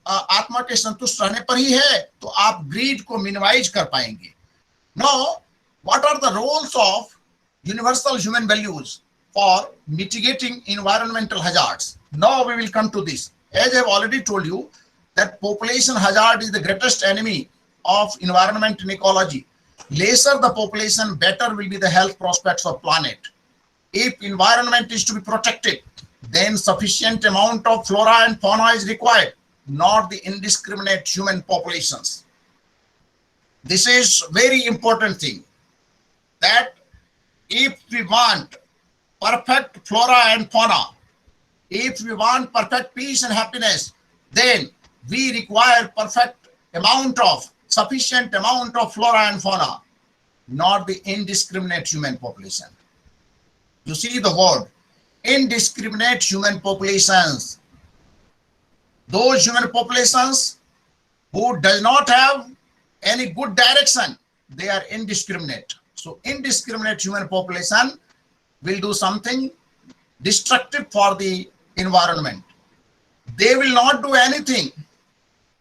रहने पर ही है, तो आप ग्रीड को मिनिमाइज कर पाएंगे. Now what are the roles of universal human values for mitigating environmental hazards? Now we will come to this. As I have already told you that population hazard is the greatest enemy of environment and ecology. Lesser the population, better will be the health prospects of planet. If environment is to be protected, then sufficient amount of flora and fauna is required, not the indiscriminate human populations. This is very important thing, that if we want perfect flora and fauna, if we want perfect peace and happiness, then we require sufficient amount of flora and fauna, not the indiscriminate human population. You see the word, indiscriminate human populations. Those human populations who does not have any good direction, they are indiscriminate. So indiscriminate human population will do something destructive for the environment. They will not do anything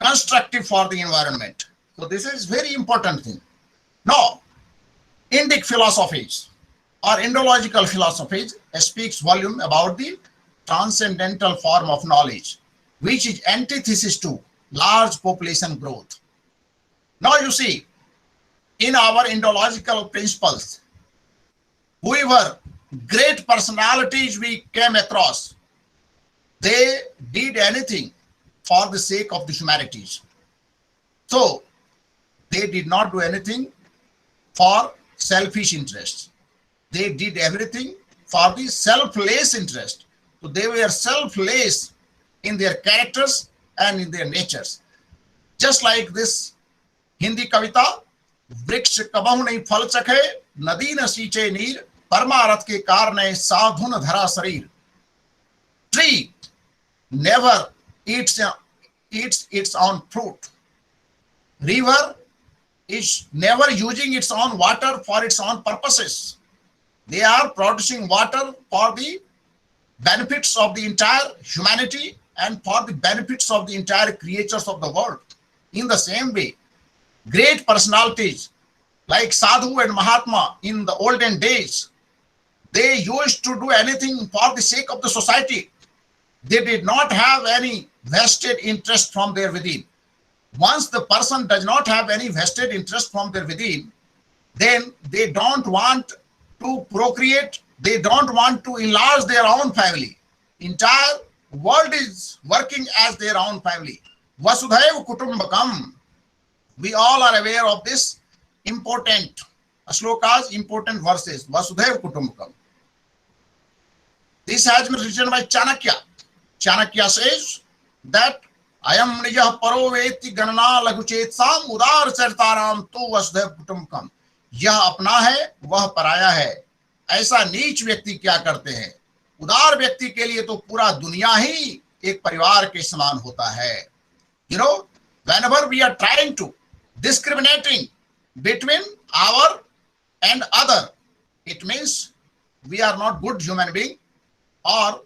constructive for the environment. So this is very important thing. Now, Indic philosophies or Indological philosophies speaks volume about the transcendental form of knowledge, which is antithesis to large population growth. Now you see, in our Indological principles, whoever great personalities we came across, they did anything for the sake of the humanities. So they did not do anything for selfish interests. They did everything for the selfless interest. So they were selfless in their characters and in their natures. Just like this Hindi kavita, वृक्ष कबहु नहीं फल चखे, नदी न सींचे नीर, परमारथ के कारणे साधुन धरा शरीर. Tree never eats its own fruit. River is never using its own water for its own purposes. They are producing water for the benefits of the entire humanity and for the benefits of the entire creatures of the world. In the same way, great personalities like Sadhu and Mahatma in the olden days, they used to do anything for the sake of the society. They did not have any vested interest from their within. Once the person does not have any vested interest from their within, then they don't want to procreate, they don't want to enlarge their own family. Entire world is working as their own family. Vasudhaiva Kutumbakam. We all are aware of this important shlokas, important verses. Vasudhaiva Kutumbakam. This has been written by Chanakya. Chanakya says that Ayam nijah paro veti ganana laguchetsam udar chartaram tu vasudhaiva kutumbakam. यह अपना है वह पराया है. ऐसा नीच व्यक्ति क्या करते हैं, उदार व्यक्ति के लिए तो पूरा दुनिया ही एक परिवार के समान होता है. You know, whenever we are trying to discriminating between our and other, it means we are not good human being, or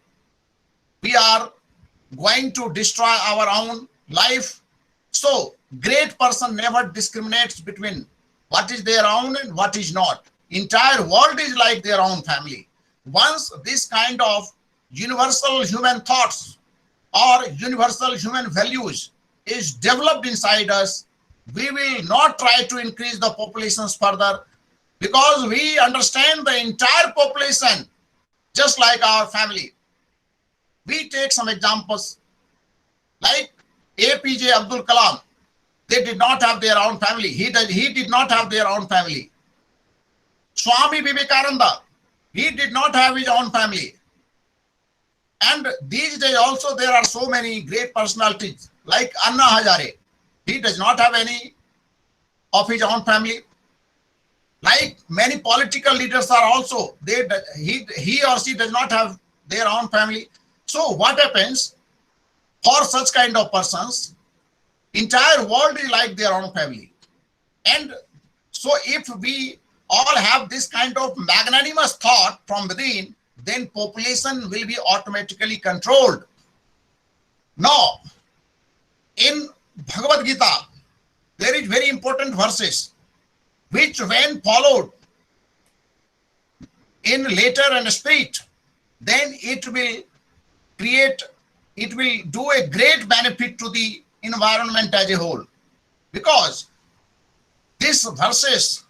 we are going to destroy our own life. So great person never discriminates between what is their own and what is not. Entire world is like their own family. Once this kind of universal human thoughts or universal human values is developed inside us, we will not try to increase the populations further, because we understand the entire population just like our family. We take some examples like APJ Abdul Kalam. They did not have their own family. He did not have their own family. Swami Vivekananda, he did not have his own family. And these days also there are so many great personalities like Anna Hazare. He does not have any of his own family. Like many political leaders are also, he or she does not have their own family. So what happens for such kind of persons? Entire world is like their own family. And so if we all have this kind of magnanimous thought from within, then population will be automatically controlled. Now, in Bhagavad Gita, there is very important verses which when followed in letter and spirit, then it will do a great benefit to the environment as a whole, because this verses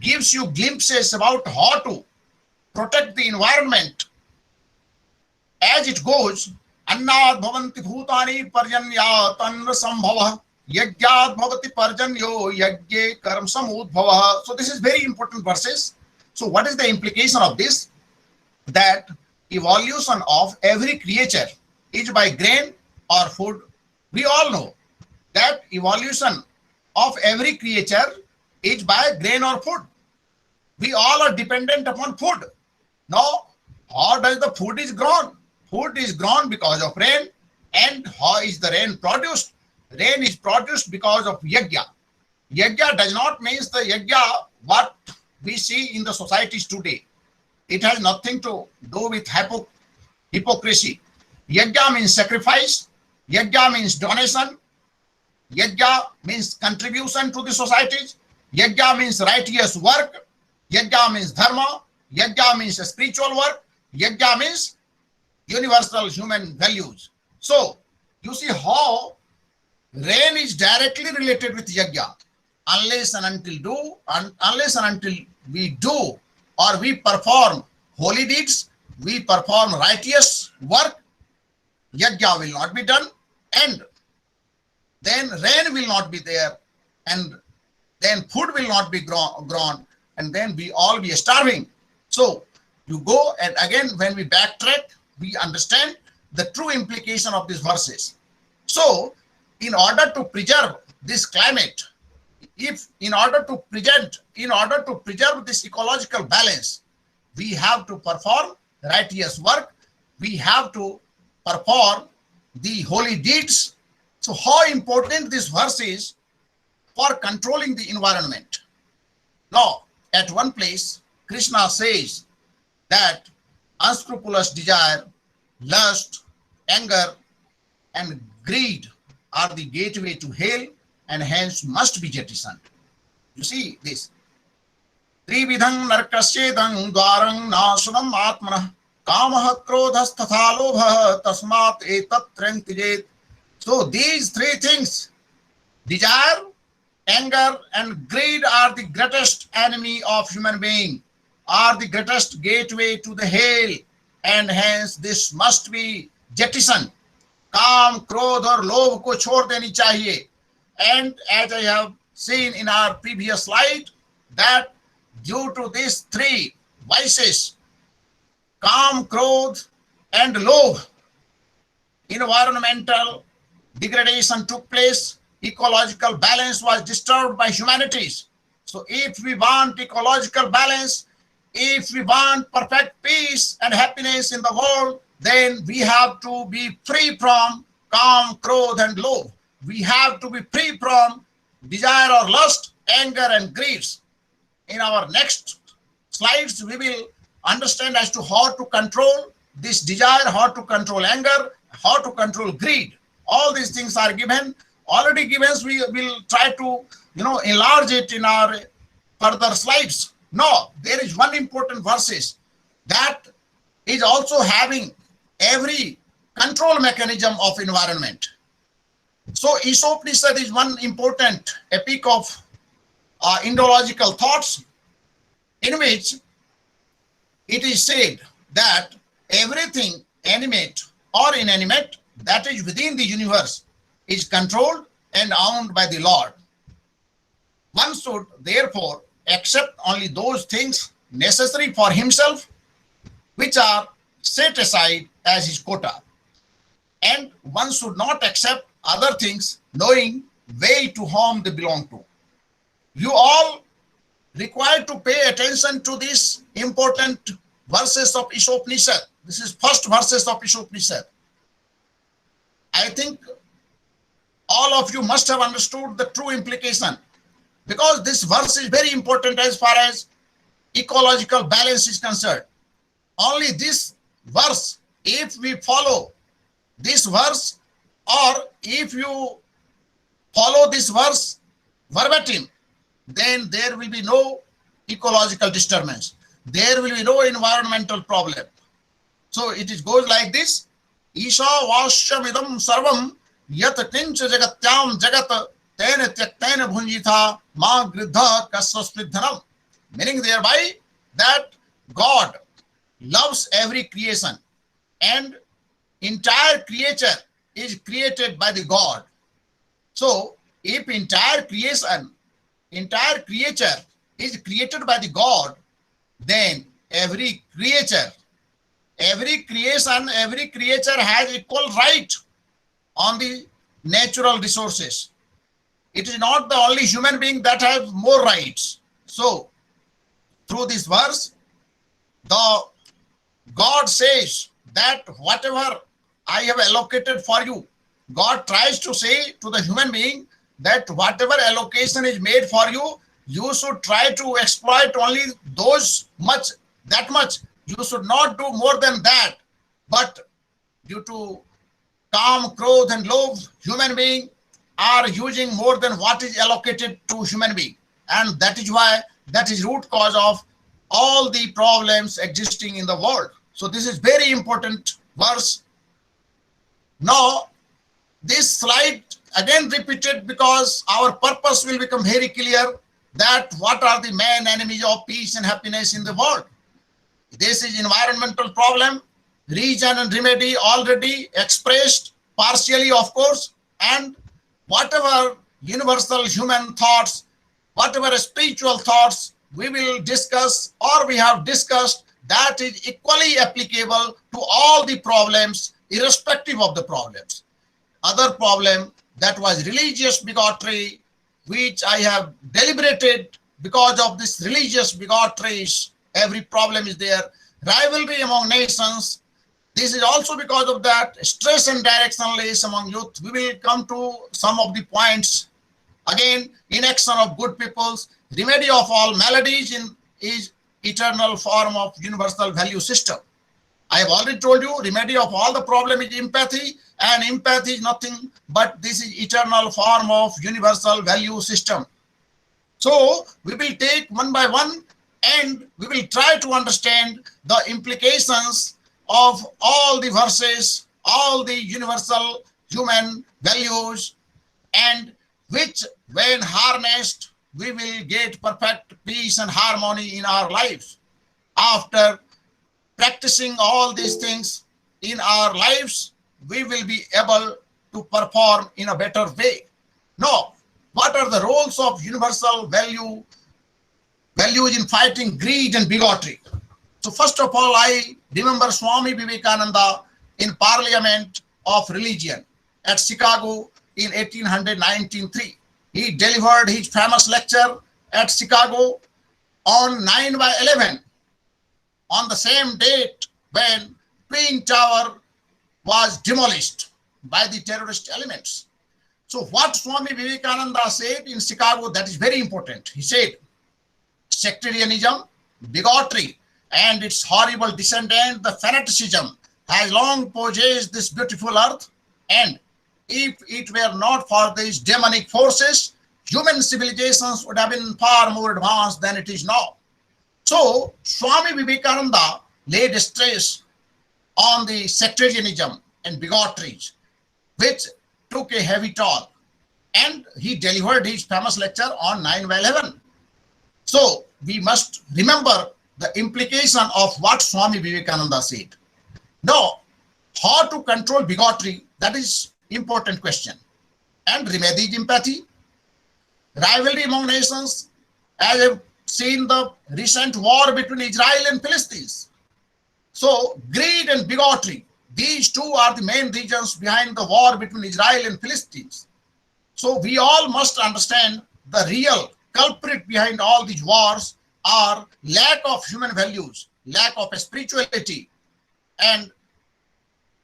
gives you glimpses about how to protect the environment. As it goes, annad bhavanti bhutani parjanya tanra sambhava yagyad bhavati parjanyo yagye karam samudbhava. So this is very important verses. So what is the implication of this? That evolution of every creature is by grain or food. We all know that evolution of every creature is by grain or food. We all are dependent upon food. Now, how does the food is grown? Food is grown because of rain. And how is the rain produced? Rain is produced because of yajna. Yajna does not mean the yajna what we see in the societies today. It has nothing to do with hypocrisy. Yajna means sacrifice. Yajna means donation. Yajna means contribution to the societies. Yajna means righteous work. Yajna means dharma. Yajna means spiritual work. Yajna means universal human values. So, you see how rain is directly related with yajna. Unless and until we do or we perform holy deeds, we perform righteous work, yajna will not be done, and then rain will not be there, and then food will not be grown, and then we all be starving. So you go, and again when we backtrack, we understand the true implication of these verses. So in order to preserve this climate, in order to preserve this ecological balance, we have to perform righteous work, we have to perform the holy deeds. So how important this verse is for controlling the environment. Now, at one place, Krishna says that unscrupulous desire, lust, anger, and greed are the gateway to hell, and hence must be jettisoned. You see this. Trividhang narkasyedang dwarang nasunam atmana kamaha krodhas tatha lobha tasmat etat trentijet. So these three things, desire, anger, and greed, are the greatest enemy of human being, are the greatest gateway to the hell, and hence this must be jettisoned. काम, क्रोध और लोभ को छोड़ देनी चाहिए. And as I have seen in our previous slide, that due to these three vices, काम, क्रोध, and lobh, environmental degradation took place, ecological balance was disturbed by humanities. So if we want ecological balance, if we want perfect peace and happiness in the world, then we have to be free from calm, crodh, and loath. We have to be free from desire or lust, anger, and griefs. In our next slides, we will understand as to how to control this desire, how to control anger, how to control greed. All these things are given, already given. We will try to, enlarge it in our further slides. No, there is one important verses that is also having every control mechanism of environment. So Isopniषद is one important epic of Indological thoughts, in which it is said that everything animate or inanimate that is within the universe is controlled and owned by the Lord. One should therefore accept only those things necessary for himself, which are set aside as his quota. And one should not accept other things, knowing well to whom they belong to. You all required to pay attention to these important verses of Isopniषद. This is first verses of Isopniषद. I think all of you must have understood the true implication, because this verse is very important as far as ecological balance is concerned. Only this verse, if we follow this verse, or if you follow this verse verbatim, then there will be no ecological disturbance. There will be no environmental problem. So it goes like this: Isha vashyamidam sarvam yat kincha jagatyam jagat tena tyaktena bhunjitha ma gridha kasvasmidhanam. Meaning thereby that God loves every creation, and entire creature is created by the God. So if entire creature is created by the God, then every creature, every creation, every creature has equal right on the natural resources. It is not the only human being that has more rights. So through this verse, the God says that whatever I have allocated for you, God tries to say to the human being that whatever allocation is made for you, you should try to exploit only that much. You should not do more than that. But due to calm, crodh, and loath, human being are using more than what is allocated to human being. And that is why, that is root cause of all the problems existing in the world. So this is very important verse. Now, this slide again repeated because our purpose will become very clear, that what are the main enemies of peace and happiness in the world. This is environmental problem, reason and remedy already expressed, partially of course, and whatever universal human thoughts, whatever spiritual thoughts we will discuss or we have discussed, that is equally applicable to all the problems, irrespective of the problems. Other problem, that was religious bigotry, which I have deliberated. Because of this religious bigotries, every problem is there. Rivalry among nations, this is also because of that. Stress and directionless among youth. We will come to some of the points. Again, inaction of good peoples, remedy of all maladies is eternal form of universal value system. I have already told you, remedy of all the problem is empathy, and empathy is nothing but this is eternal form of universal value system. So we will take one by one, and we will try to understand the implications of all the verses, all the universal human values, and which, when harnessed, we will get perfect peace and harmony in our lives. After practicing all these things in our lives, we will be able to perform in a better way. Now, what are the roles of universal values in fighting greed and bigotry? So first of all, I remember Swami Vivekananda in Parliament of Religion at Chicago in 1893. He delivered his famous lecture at Chicago on 9/11, on the same date when Twin Tower was demolished by the terrorist elements. So what Swami Vivekananda said in Chicago, that is very important. He said, sectarianism, bigotry, and its horrible descendant, the fanaticism, has long possessed this beautiful earth, and if it were not for these demonic forces, human civilizations would have been far more advanced than it is now. So Swami Vivekananda laid stress on the sectarianism and bigotries, which took a heavy toll, and he delivered his famous lecture on 9/11. So we must remember the implication of what Swami Vivekananda said. Now, how to control bigotry, that is important question. And remedy empathy, rivalry among nations, as I've seen the recent war between Israel and Philistines. So greed and bigotry, these two are the main reasons behind the war between Israel and Philistines. So we all must understand the real culprit behind all these wars are lack of human values, lack of spirituality, and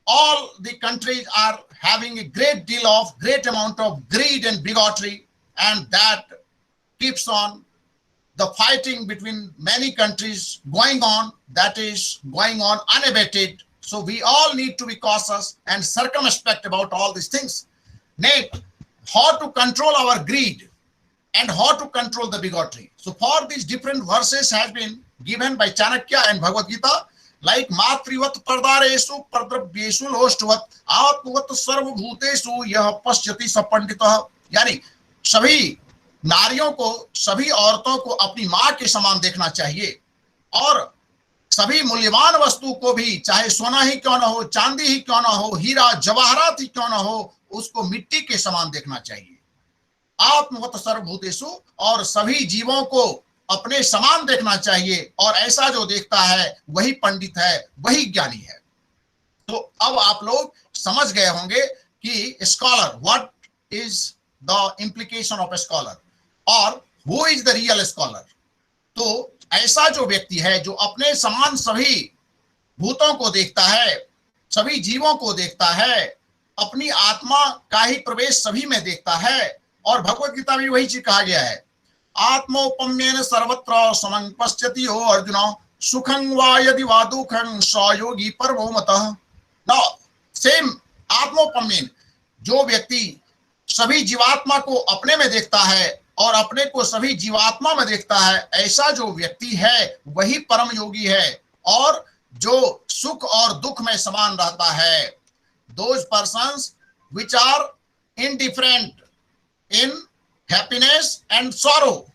all the countries are having a great amount of greed and bigotry, and that keeps on the fighting between many countries going on, that is going on unabated. So we all need to be cautious and circumspect about all these things. Next, how to control our greed and how to control the bigotry. So for these different verses has been given by Chanakya and Bhagavad Gita, like matrivat pardareshu pardravyeshu loštvat atmavat sarvabhuteshu yah pasyati sapanditah, यानी सभी नारियों को, सभी औरतों को अपनी माँ के समान देखना चाहिए, और सभी मूल्यवान वस्तु को भी, चाहे सोना ही क्यों ना हो, चांदी ही क्यों ना हो, हीरा जवाहरात ही क्यों ना हो, उसको मिट्टी के समान देखना चाहिए। आत्मवत सर्वभूतेषु, और सभी जीवों को अपने समान देखना चाहिए, और ऐसा जो देखता है वही पंडित है, वही ज्ञानी है। तो अब आप लोग समझ गए होंगे कि scholar, what is the implication of a scholar, और who is the real scholar. तो ऐसा जो व्यक्ति है जो अपने समान सभी भूतों को देखता है, सभी जीवों को देखता है, अपनी आत्मा का ही प्रवेश सभी में देखता है, और भगवत गीता में वही चीज कहा गया है, आत्मोपम्येन सर्वत्र समं पश्यति हो अर्जुन सुखं वा यदि वा दुखं स योगी परमो मतः। नाउ सेम आत्मोपम्येन, जो व्यक्ति सभी जीवात्मा को अपने में देखता है और अपने को सभी जीवात्मा में देखता है, ऐसा जो व्यक्ति है वही परम योगी है, और जो सुख और दुख में समान रहता है। Those persons which are indifferent in happiness and sorrow,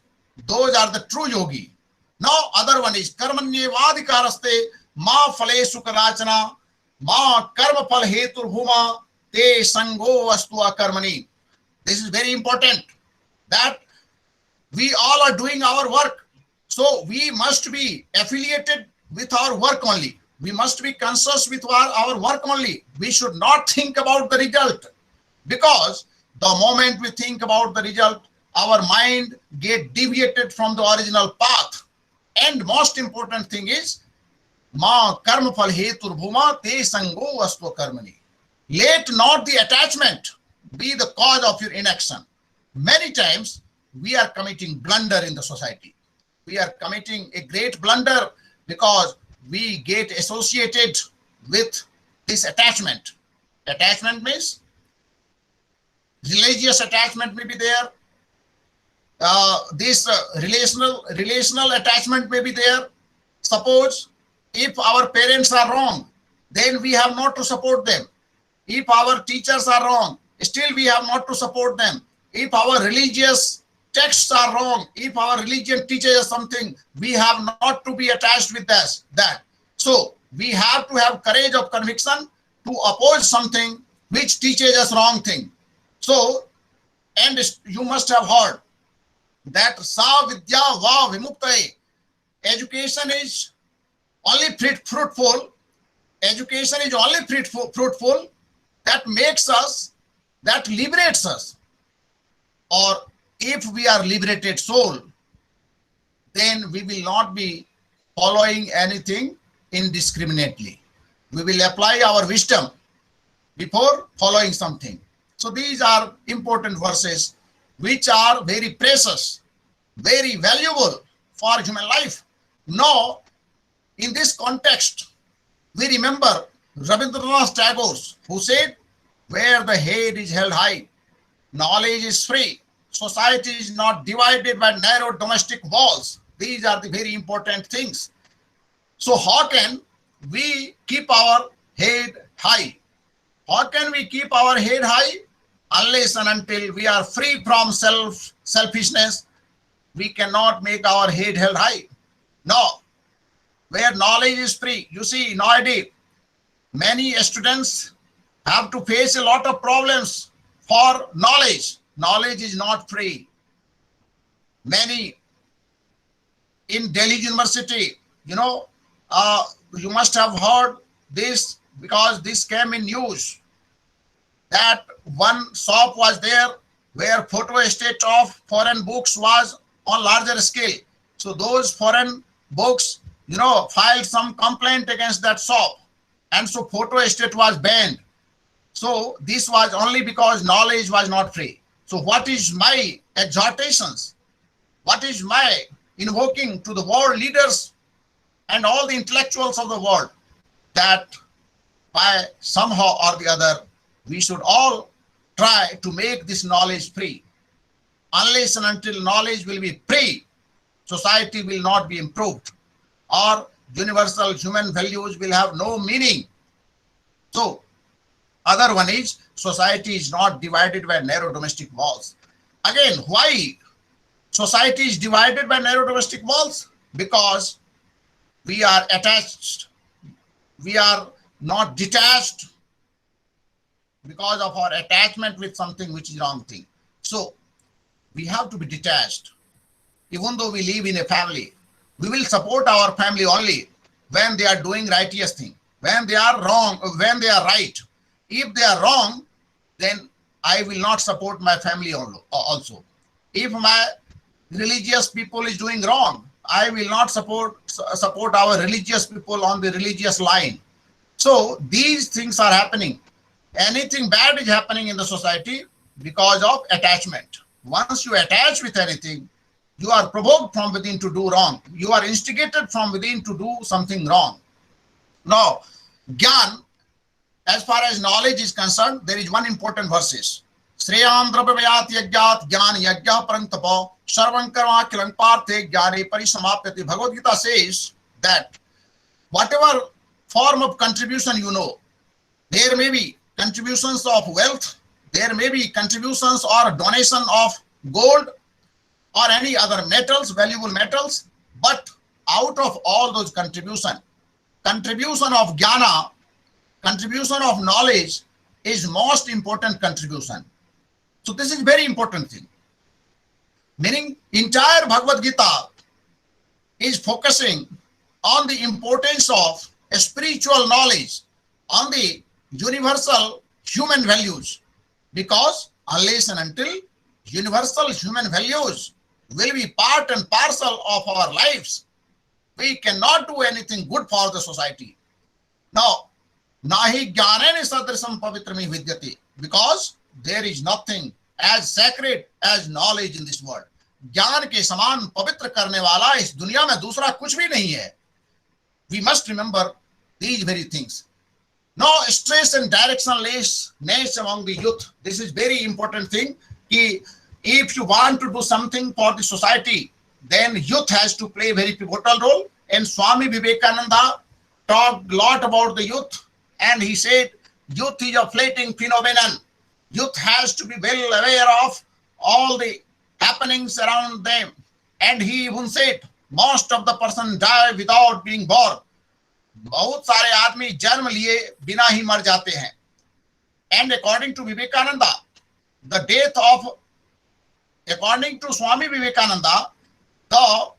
those are the true yogi. Now other one is karmanyevadhikaraste ma phaleshu kadachana ma karma phal heturhuma te sango vastu akarmani. This is very important, that we all are doing our work, so we must be affiliated with our work only. We must be conscious with our work only. We should not think about the result, because the moment we think about the result, our mind get deviated from the original path. And most important thing is ma karma phal hetur bhuma te sango vastu karmani. Let not the attachment be the cause of your inaction. Many times we are committing blunder in the society. We are committing a great blunder because we get associated with this attachment. Attachment means religious attachment may be there. This relational attachment may be there. Suppose if our parents are wrong, then we have not to support them. If our teachers are wrong, still we have not to support them. If our religious texts are wrong, if our religion teaches us something, we have not to be attached with that. So we have to have courage of conviction to oppose something which teaches us wrong thing. So, and you must have heard that sa vidya va vimuktaye, education is only fruitful. Education is only fruitful that makes us, that liberates us. Or if we are liberated soul, then we will not be following anything indiscriminately. we will apply our wisdom before following something. So these are important verses which are very precious, very valuable for human life. Now, in this context, we remember Rabindranath Tagore, who said, where the head is held high, knowledge is free, society is not divided by narrow domestic walls. These are the very important things. So how can we keep our head high? How can we keep our head high? Unless and until we are free from selfishness, we cannot make our head held high. No, where knowledge is free. You see, nowadays, many students have to face a lot of problems for knowledge. Knowledge is not free. Many in Delhi University, you must have heard this because this came in news, that one shop was there where photo state of foreign books was on larger scale. So those foreign books, filed some complaint against that shop. And so photo state was banned. So this was only because knowledge was not free. So what is my exhortations? What is my invoking to the world leaders and all the intellectuals of the world, that by somehow or the other, we should all try to make this knowledge free. Unless and until knowledge will be free, society will not be improved, or universal human values will have no meaning. So, other one is, society is not divided by narrow domestic walls. Again, why society is divided by narrow domestic walls? Because we are attached. We are not detached because of our attachment with something which is wrong thing. So we have to be detached. Even though we live in a family, we will support our family only when they are doing righteous thing. When they are wrong, when they are right. If they are wrong, then I will not support my family also. If my religious people is doing wrong, I will not support our religious people on the religious line. So these things are happening. Anything bad is happening in the society because of attachment. Once you attach with anything, you are provoked from within to do wrong. You are instigated from within to do something wrong. Now, Gyan, as far as knowledge is concerned, there is one important verses. Shreyam drabhyat yagyat gyan yagya parantapa sarvam karma kilang parthe gyane parisamapyati. Bhagavad Gita says that whatever form of contribution there may be contributions of wealth, there may be contributions or donation of gold or any other metals, valuable metals, but out of all those contribution of jnana, contribution of knowledge is most important contribution. So this is very important thing. Meaning entire Bhagavad Gita is focusing on the importance of a spiritual knowledge, on the universal human values, because unless and until universal human values will be part and parcel of our lives, we cannot do anything good for the society. Now, nahi jnanena sadrisam pavitram vidyate, because there is nothing as sacred as knowledge in this world. ज्ञान के समान पवित्र करने वाला इस दुनिया में दूसरा कुछ भी नहीं है. We must remember these very things. Now, stress and directionlessness among the youth. This is very important thing. If you want to do something for the society, then youth has to play a very pivotal role. And Swami Vivekananda talked a lot about the youth, and he said, youth is a fleeting phenomenon. Youth has to be well aware of all the happenings around them. And he even said, most of the person die without being born. बहुत सारे आदमी जन्म लिए बिना ही मर जाते हैं. And according to Vivekananda, according to Swami Vivekananda, the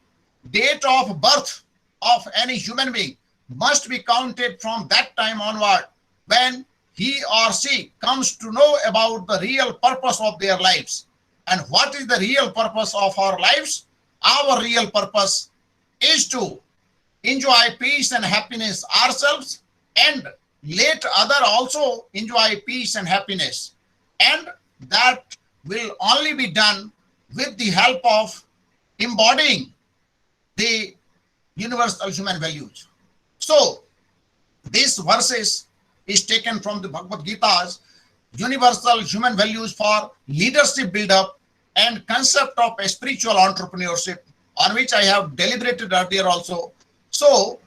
date of birth of any human being must be counted from that time onward, when he or she comes to know about the real purpose of their lives. And what is the real purpose of our lives? Our real purpose is to enjoy peace and happiness ourselves and let other also enjoy peace and happiness. And that will only be done with the help of embodying the universal human values. So this verses is taken from the Bhagavad Gita's universal human values for leadership build-up and concept of a spiritual entrepreneurship, on which I have deliberated earlier also. So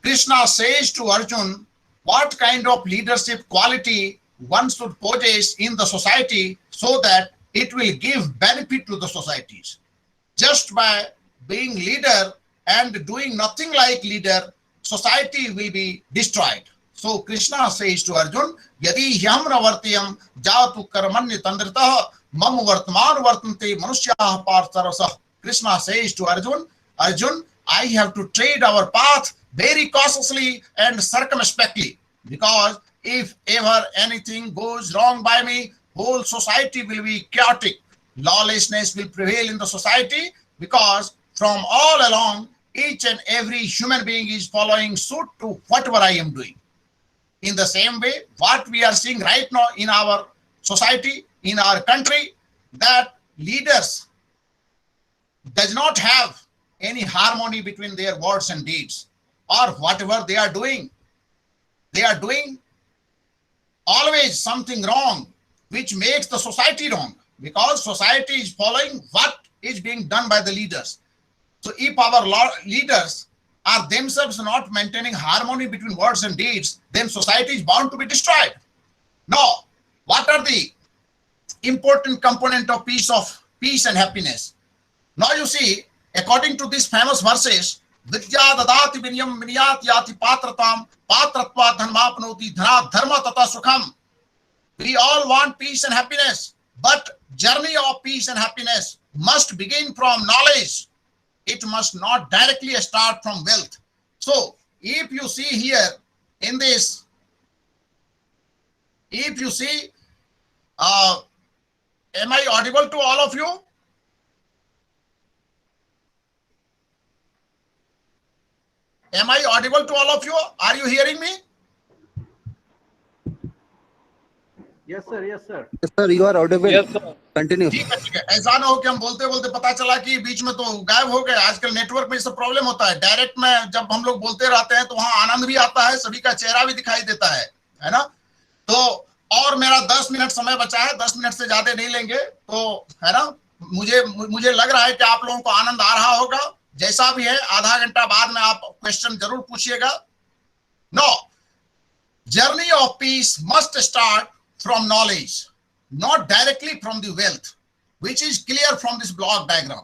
Krishna says to Arjun what kind of leadership quality one should possess in the society so that it will give benefit to the societies. Just by being leader and doing nothing like leader, society will be destroyed. So Krishna says to Arjun, Yadi hyam ravartiyam jatu karmanya tandritah mam vartman vartante manushyaha partharasah. Krishna says to Arjun, Arjun, I have to tread our path very cautiously and circumspectly, because if ever anything goes wrong by me, whole society will be chaotic. Lawlessness will prevail in the society, because from all along, each and every human being is following suit to whatever I am doing. In the same way, what we are seeing right now in our society, in our country, that leaders does not have any harmony between their words and deeds, or whatever they are doing. They are doing always something wrong, which makes the society wrong, because society is following what is being done by the leaders. So if our leaders are themselves not maintaining harmony between words and deeds, then society is bound to be destroyed. Now, what are the important component of peace and happiness? Now you see, according to these famous verses, Vidya dadati vinyam vinyat yati patratam patratva dharmapnoti dhana dharma tata sukham. We all want peace and happiness, but journey of peace and happiness must begin from knowledge. It must not directly start from wealth. So if you see here in this, if you see, am I audible to all of you? Am I audible to all of you? Are you hearing me? Yes, sir. Yes, sir. Yes, sir, you are audible. Yes, sir. Continue. ठीक है। ऐसा ना हो कि हम बोलते बोलते पता चला कि बीच में तो गायब हो गए। आजकल नेटवर्क में सब प्रॉब्लम होता है। डायरेक्ट में जब हम लोग बोलते रहते हैं तो वहां आनंद भी आता है, सभी का चेहरा भी दिखाई देता है ना। तो और मेरा 10 मिनट समय बचा है, 10 मिनट से ज्यादा नहीं लेंगे, तो है ना। मुझे लग रहा है कि आप लोगों को आनंद आ रहा होगा। जैसा भी है, आधा घंटा बाद में आप क्वेश्चन जरूर पूछिएगा। No, journey of peace must start from knowledge, not directly from the wealth, which is clear from this block diagram.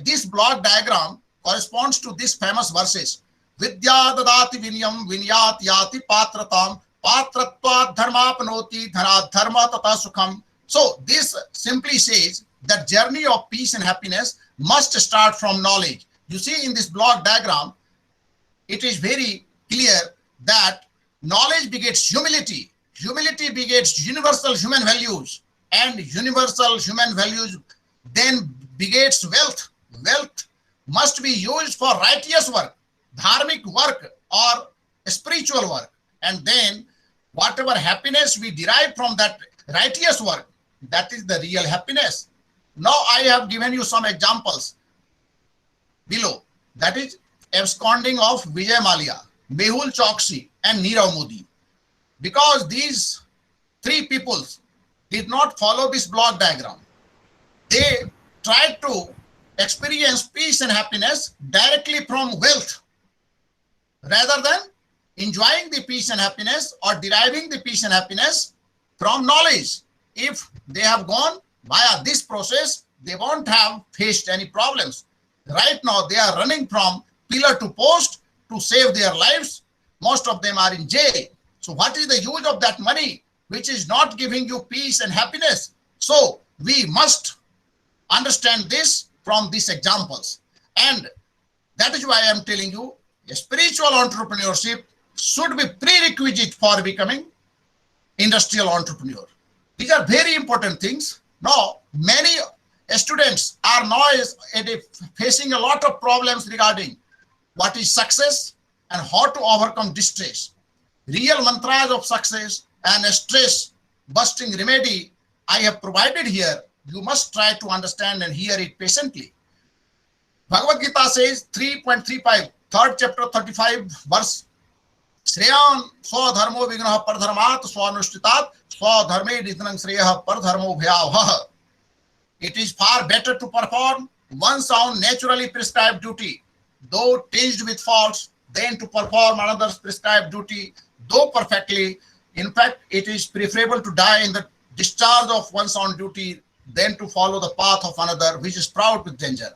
This block diagram corresponds to these famous verses. Vidya dadati vinyam vinyat yati patratam patratva dharmapnoti dhana dharma tata sukham. So this simply says that journey of peace and happiness must start from knowledge. You see in this block diagram, it is very clear that knowledge begets humility. Humility begets universal human values, and universal human values then begets wealth. Wealth must be used for righteous work, dharmic work, or spiritual work. And then whatever happiness we derive from that righteous work, that is the real happiness. Now I have given you some examples below. That is absconding of Vijay Mallya, Mehul Choksi, and Nirav Modi. Because these three peoples did not follow this block diagram. They tried to experience peace and happiness directly from wealth, rather than enjoying the peace and happiness or deriving the peace and happiness from knowledge. If they have gone via this process, they won't have faced any problems. Right now, they are running from pillar to post to save their lives. Most of them are in jail. So what is the use of that money which is not giving you peace and happiness? So we must understand this from these examples. And that is why I am telling you, a spiritual entrepreneurship should be prerequisite for becoming industrial entrepreneur. These are very important things. Now, many students are now facing a lot of problems regarding what is success and how to overcome distress. real mantras of success and stress busting remedy I have provided here. You must try to understand and hear it patiently. Bhagavad Gita says 3.35, third chapter, 35 verse. Shreyam swadharmo vignah pardharmat swanushtitat swadharme nidhanam shreyah pardharmo bhyavah. It is far better to perform one's own naturally prescribed duty, though tinged with faults, than to perform another's prescribed duty, though perfectly. In fact, it is preferable to die in the discharge of one's own duty than to follow the path of another, which is fraught with danger.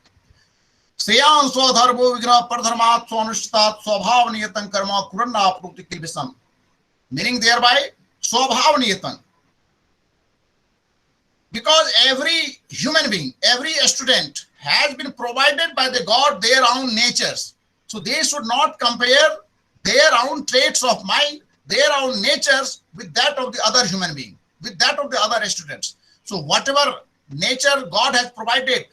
Shreyam swadharmo vignah pardharmat swanushtitat swabhavaniyatam karma kuranna apruti kilvisam. Meaning thereby, swabhavaniyatam. Because every human being, every student has been provided by the God their own natures. So they should not compare their own traits of mind, their own natures with that of the other human being, with that of the other students. So whatever nature God has provided,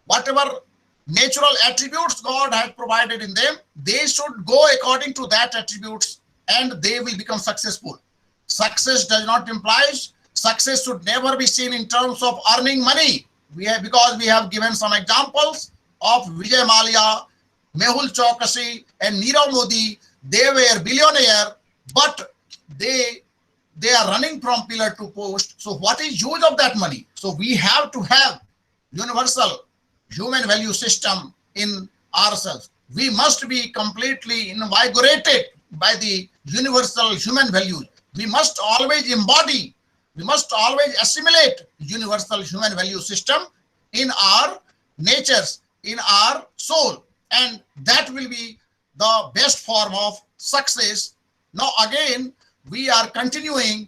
whatever natural attributes God has provided in them, they should go according to that attributes and they will become successful. Success does not imply, success should never be seen in terms of earning money. Because we have given some examples of Vijay Mallya, Mehul Chokshi and Nirav Modi. They were billionaire, but they are running from pillar to post. So what is use of that money? So we have to have universal human value system in ourselves. We must be completely invigorated by the universal human values. We must always embody, we must always assimilate universal human value system in our natures, in our soul, and that will be the best form of success. Now again, we are continuing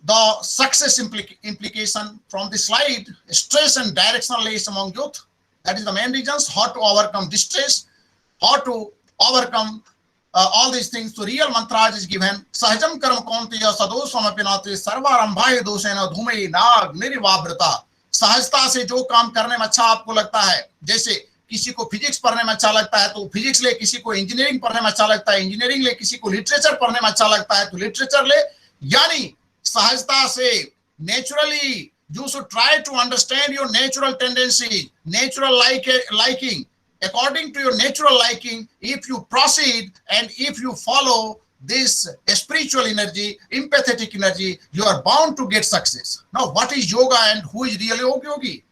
the success implication from the slide. Stress and directionless among youth. That is the main reasons. How to overcome distress, how to overcome all these things. So real mantras is given. Sahajam karam kaunteya sadosvam apinate sarvarambhaye doshena dhume nag nirivabrata. सहजता से जो काम करने में अच्छा आपको लगता है, जैसे किसी को फिजिक्स पढ़ने में अच्छा लगता है तो फिजिक्स ले, किसी को इंजीनियरिंग पढ़ने में अच्छा लगता है इंजीनियरिंग ले, किसी को लिटरेचर पढ़ने में अच्छा लगता है तो लिटरेचर ले. यानी सहजता से, naturally you should try to understand your natural tendencies, natural liking. According to your natural liking, if you proceed and if you follow this spiritual energy, empathetic energy, you are bound to get success. Now, what is yoga and who is real yogi?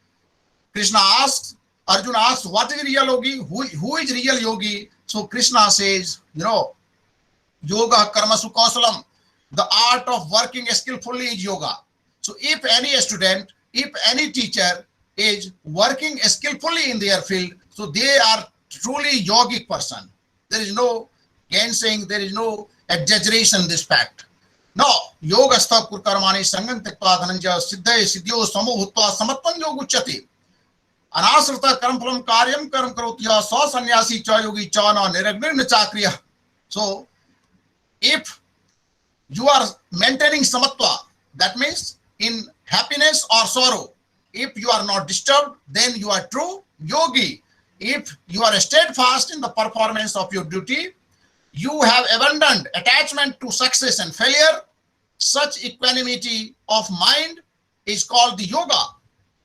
Krishna asks, Arjuna asks, what is real yogi? Who is real yogi? So Krishna says, yoga karmasu kausalam. The art of working skillfully is yoga. So if any student, if any teacher is working skillfully in their field, so they are truly yogic person. There is no gainsaying, there is no exaggeration in this fact. Now, yogastha kurkarmani sangam tekva dhananja siddhaye siddhyo samo bhutva samatvam yoguchyati. Anasrita karam karyam karam karotya sa sannyasi cha yogi cha na niragna chakriya. So, if you are maintaining samatva, that means in happiness or sorrow, if you are not disturbed, then you are true yogi. If you are steadfast in the performance of your duty, you have abandoned attachment to success and failure. Such equanimity of mind is called the yoga.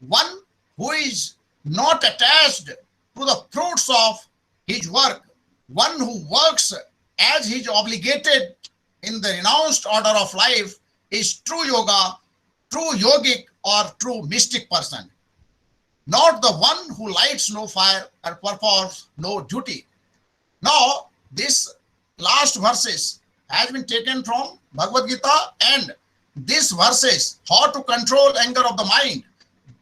One who is not attached to the fruits of his work, one who works as he is obligated in the renounced order of life, is true yoga, true yogic or true mystic person. Not the one who lights no fire and performs no duty. Now, this last verses has been taken from Bhagavad Gita, and these verses, how to control anger of the mind,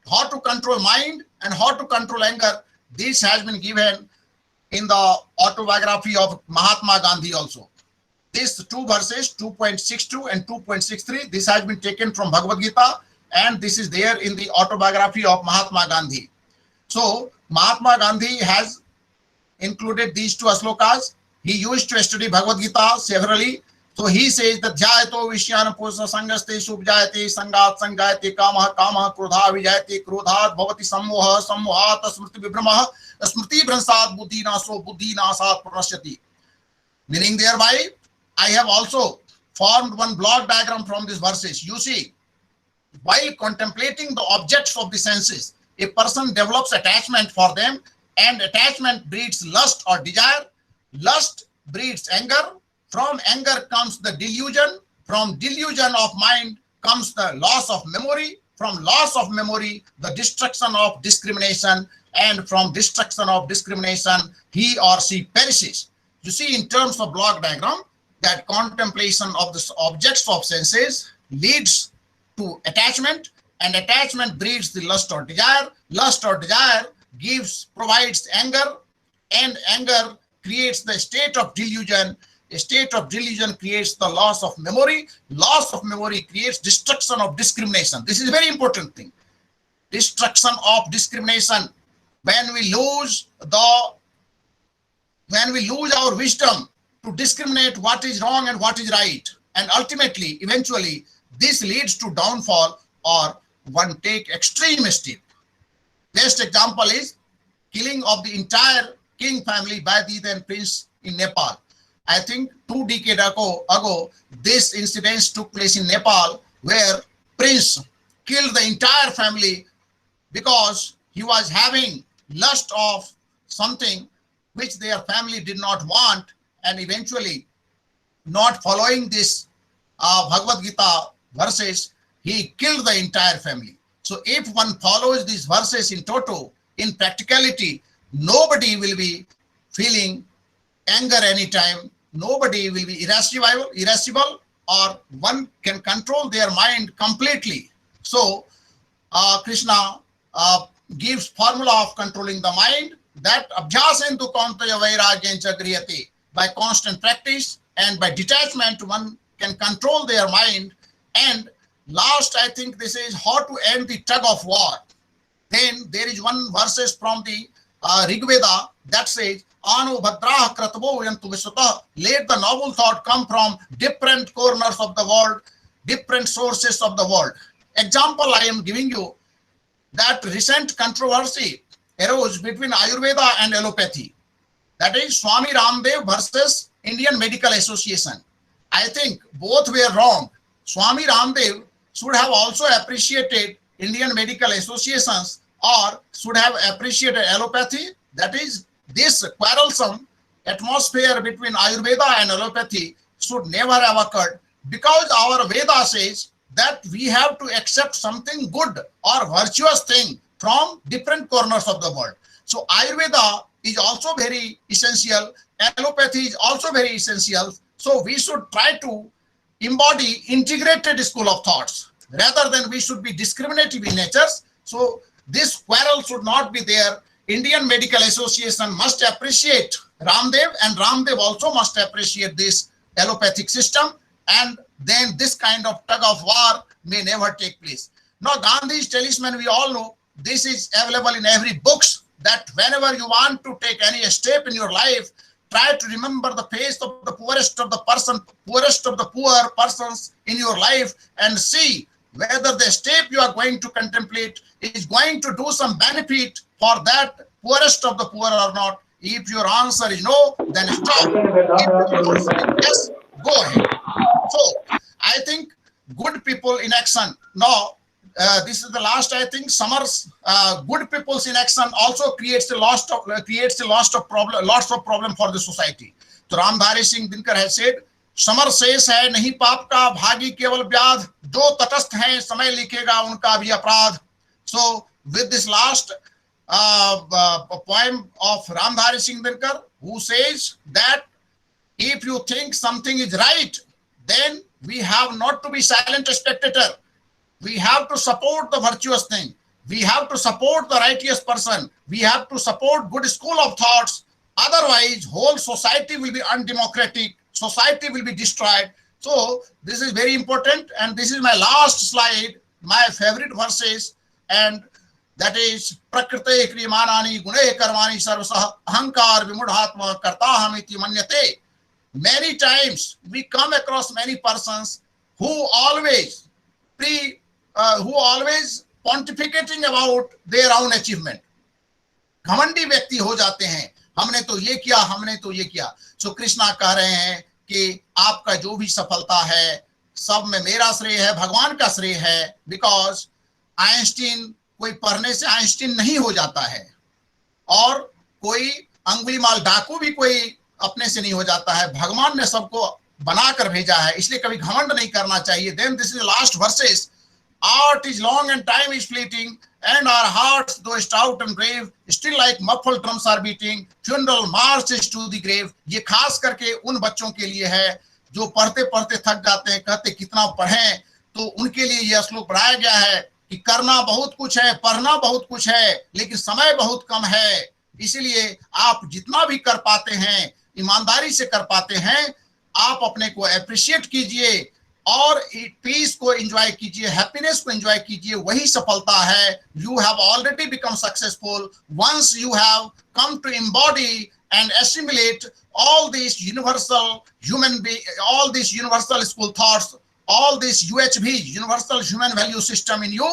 how to control mind and how to control anger, this has been given in the autobiography of Mahatma Gandhi also. These two verses, 2.62 and 2.63, this has been taken from Bhagavad Gita, and this is there in the autobiography of Mahatma Gandhi. So Mahatma Gandhi has included these two slokas. He used to study Bhagavad Gita severally. So he says that Jyato Vishyan Pusa Sangaste Subjayate Sangat Sangayate Kamaha Kamaha Krodha Vijayate Krodhat Bhavati Sammoha Sammohat Smrti Vibhramaha Smrti Vransat Buddhina So Buddhina Sat Pranashyati. Meaning thereby, I have also formed one block diagram from these verses. You see, while contemplating the objects of the senses, a person develops attachment for them, and attachment breeds lust or desire. Lust breeds anger. From anger comes the delusion. From delusion of mind comes the loss of memory. From loss of memory, the destruction of discrimination. And from destruction of discrimination, he or she perishes. You see, in terms of block diagram, that contemplation of the objects of senses leads to attachment, and attachment breeds the lust or desire. Lust or desire provides anger, and anger creates the state of delusion. A state of delusion creates the loss of memory. Loss of memory creates destruction of discrimination. This is a very important thing. Destruction of discrimination. When we lose our wisdom to discriminate what is wrong and what is right, and ultimately, eventually, this leads to downfall, or one take extreme step. Best example is killing of the entire king family by the then prince in Nepal. I think 2 decades ago, this incident took place in Nepal, where prince killed the entire family because he was having lust of something which their family did not want, and eventually, not following this Bhagavad Gita verses, he killed the entire family. So if one follows these verses in toto, in practicality, nobody will be feeling anger anytime. Nobody will be irascible, or one can control their mind completely. So Krishna gives formula of controlling the mind, that abhyasentu kauntaya vairagyancha griyate. By constant practice and by detachment, one can control their mind. And last, I think this is how to end the tug of war. Then there is one verses from the Rig Veda that says, Anu bhadrah kratavo yantu visvata. Let the noble thought come from different corners of the world, different sources of the world. Example I am giving you, that recent controversy arose between Ayurveda and allopathy. That is Swami Ramdev versus Indian Medical Association. I think both were wrong. Swami Ramdev should have also appreciated Indian medical associations, or should have appreciated allopathy. That is, this quarrelsome atmosphere between Ayurveda and allopathy should never have occurred, because our Veda says that we have to accept something good or virtuous thing from different corners of the world. So Ayurveda is also very essential. Allopathy is also very essential. So we should try to embody integrated school of thoughts, rather than we should be discriminative in nature. So this quarrel should not be there. Indian Medical Association must appreciate Ramdev, and Ramdev also must appreciate this allopathic system, and then this kind of tug of war may never take place. Now Gandhi's talisman, we all know, this is available in every books, that whenever you want to take any step in your life, try to remember the face of the poorest of the poor persons in your life, and see whether the step you are going to contemplate is going to do some benefit for that poorest of the poor or not. If your answer is no, then stop. If your answer is yes, go ahead. So I think good people in action. Now this is the last, I think, Samar's good people's in action also creates a lots of problem for the society. So Ramdhari Singh Dinkar has said, summer शेष है नहीं पाप का, भागी केवल व्याध, जो तटस्थ हैं समय लिखेगा उनका भी अपराध. So with this last poem of Ramdhari Singh Dinkar, who says that if you think something is right, then we have not to be silent spectator. We have to support the virtuous thing. We have to support the righteous person. We have to support good school of thoughts. Otherwise, whole society will be undemocratic. Society will be destroyed. So this is very important. And this is my last slide, my favorite verses. And that is, Prakrite kriyamanani gune karmani sarvasah ahankar vimudhatma kartahamiti manyate. Many times we come across many persons who always pontificating about their own achievement. घमंडी व्यक्ति हो जाते हैं, हमने तो ये किया, हमने तो ये किया. So Krishna कह रहे हैं कि आपका जो भी सफलता है सब में मेरा श्रेय है, भगवान का श्रेय है, बिकॉज आइंस्टीन कोई पढ़ने से आइंस्टीन नहीं हो जाता है, और कोई अंगुलीमाल डाकू भी कोई अपने से नहीं हो जाता है। भगवान ने सबको बनाकर भेजा है, इसलिए कभी घमंड नहीं करना चाहिए। Then this is last verses, art is long and time is fleeting, and our hearts though stout and brave still like muffled drums are beating, funeral marches to the grave। ये खास करके उन बच्चों के लिए है जो पढ़ते पढ़ते थक जाते हैं, कहते कितना पढ़ें, तो उनके लिए यह श्लोक बनाया गया है कि करना बहुत कुछ है, पढ़ना बहुत कुछ है, लेकिन समय बहुत कम है। इसलिए आप जितना भी कर पाते हैं, ईमानदारी से कर पाते हैं, आप अपने को अप्रिशिएट कीजिए और पीस को एंजॉय कीजिए, हैप्पीनेस को एंजॉय कीजिए, वही सफलता है। You have already become successful once you have come to embody and assimilate all these universal all these universal school thoughts, all this UHV, universal human value system in you,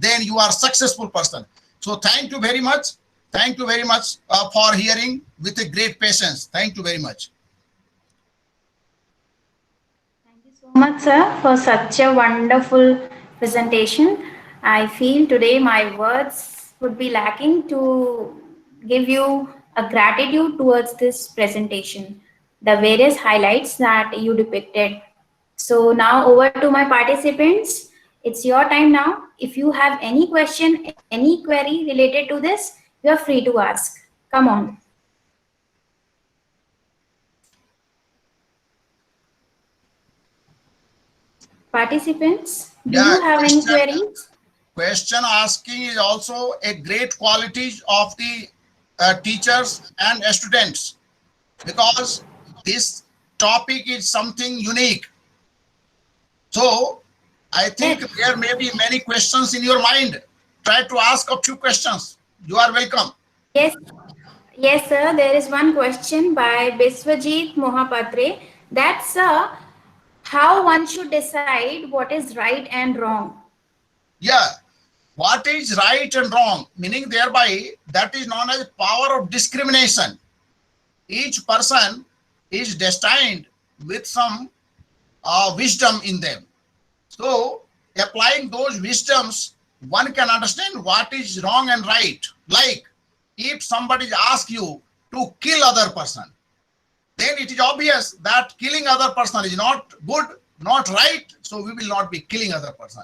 then you are successful person. So thank you very much. Thank you very much for hearing with a great patience. Thank you very much. Thank you so much, sir, for such a wonderful presentation. I feel today my words would be lacking to give you a gratitude towards this presentation, the various highlights that you depicted. So now over to my participants. It's your time now. If you have any question, any query related to this, you are free to ask. Come on. Participants, do you have any queries? Question asking is also a great quality of the teachers and students, because this topic is something unique. So I think there may be many questions in your mind. Try to ask a few questions. You are welcome. Yes, yes, sir. There is one question by Biswajit Mohapatre. That's how one should decide what is right and wrong. Yeah. What is right and wrong, meaning thereby that is known as power of discrimination. Each person is destined with some wisdom in them. So applying those wisdoms, one can understand what is wrong and right. Like if somebody asks you to kill other person, then it is obvious that killing other person is not good, not right, so we will not be killing other person.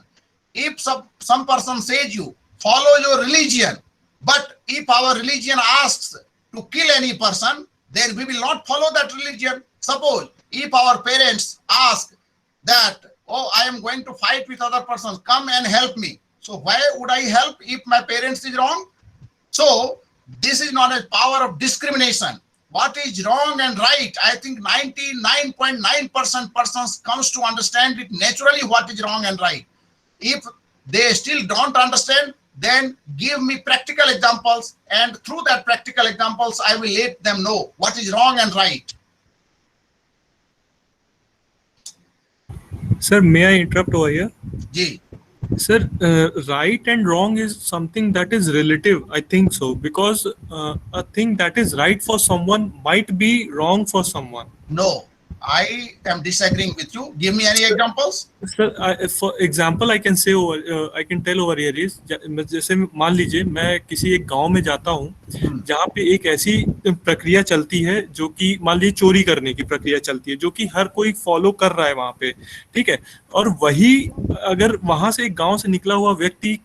If some person says you follow your religion, but if our religion asks to kill any person, then we will not follow that religion. Suppose if our parents ask that, oh, I am going to fight with other persons, come and help me. So why would I help if my parents is wrong? So this is known as power of discrimination. What is wrong and right? I think 99.9% persons comes to understand it naturally what is wrong and right. If they still don't understand, then give me practical examples, and through that practical examples, I will let them know what is wrong and right. Sir, may I interrupt over here? Ji. Sir, right and wrong is something that is relative, I think so, because a thing that is right for someone might be wrong for someone. No, I am disagreeing with you. Give me any examples. Sir, for example, I can say I can tell over here is, जैसे मान लीजिए मैं किसी एक गांव में जाता हूँ जहाँ पे एक ऐसी प्रक्रिया चलती है जो कि मान लीजिए चोरी करने की प्रक्रिया चलती है, जो कि हर कोई फॉलो कर रहा है वहाँ पे, ठीक है। और वही अगर वहां से एक गांव से निकला हुआ व्यक्ति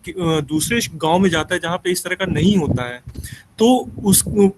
दूसरे गांव में जाता है जहाँ पे इस तरह का नहीं होता है, तो उसने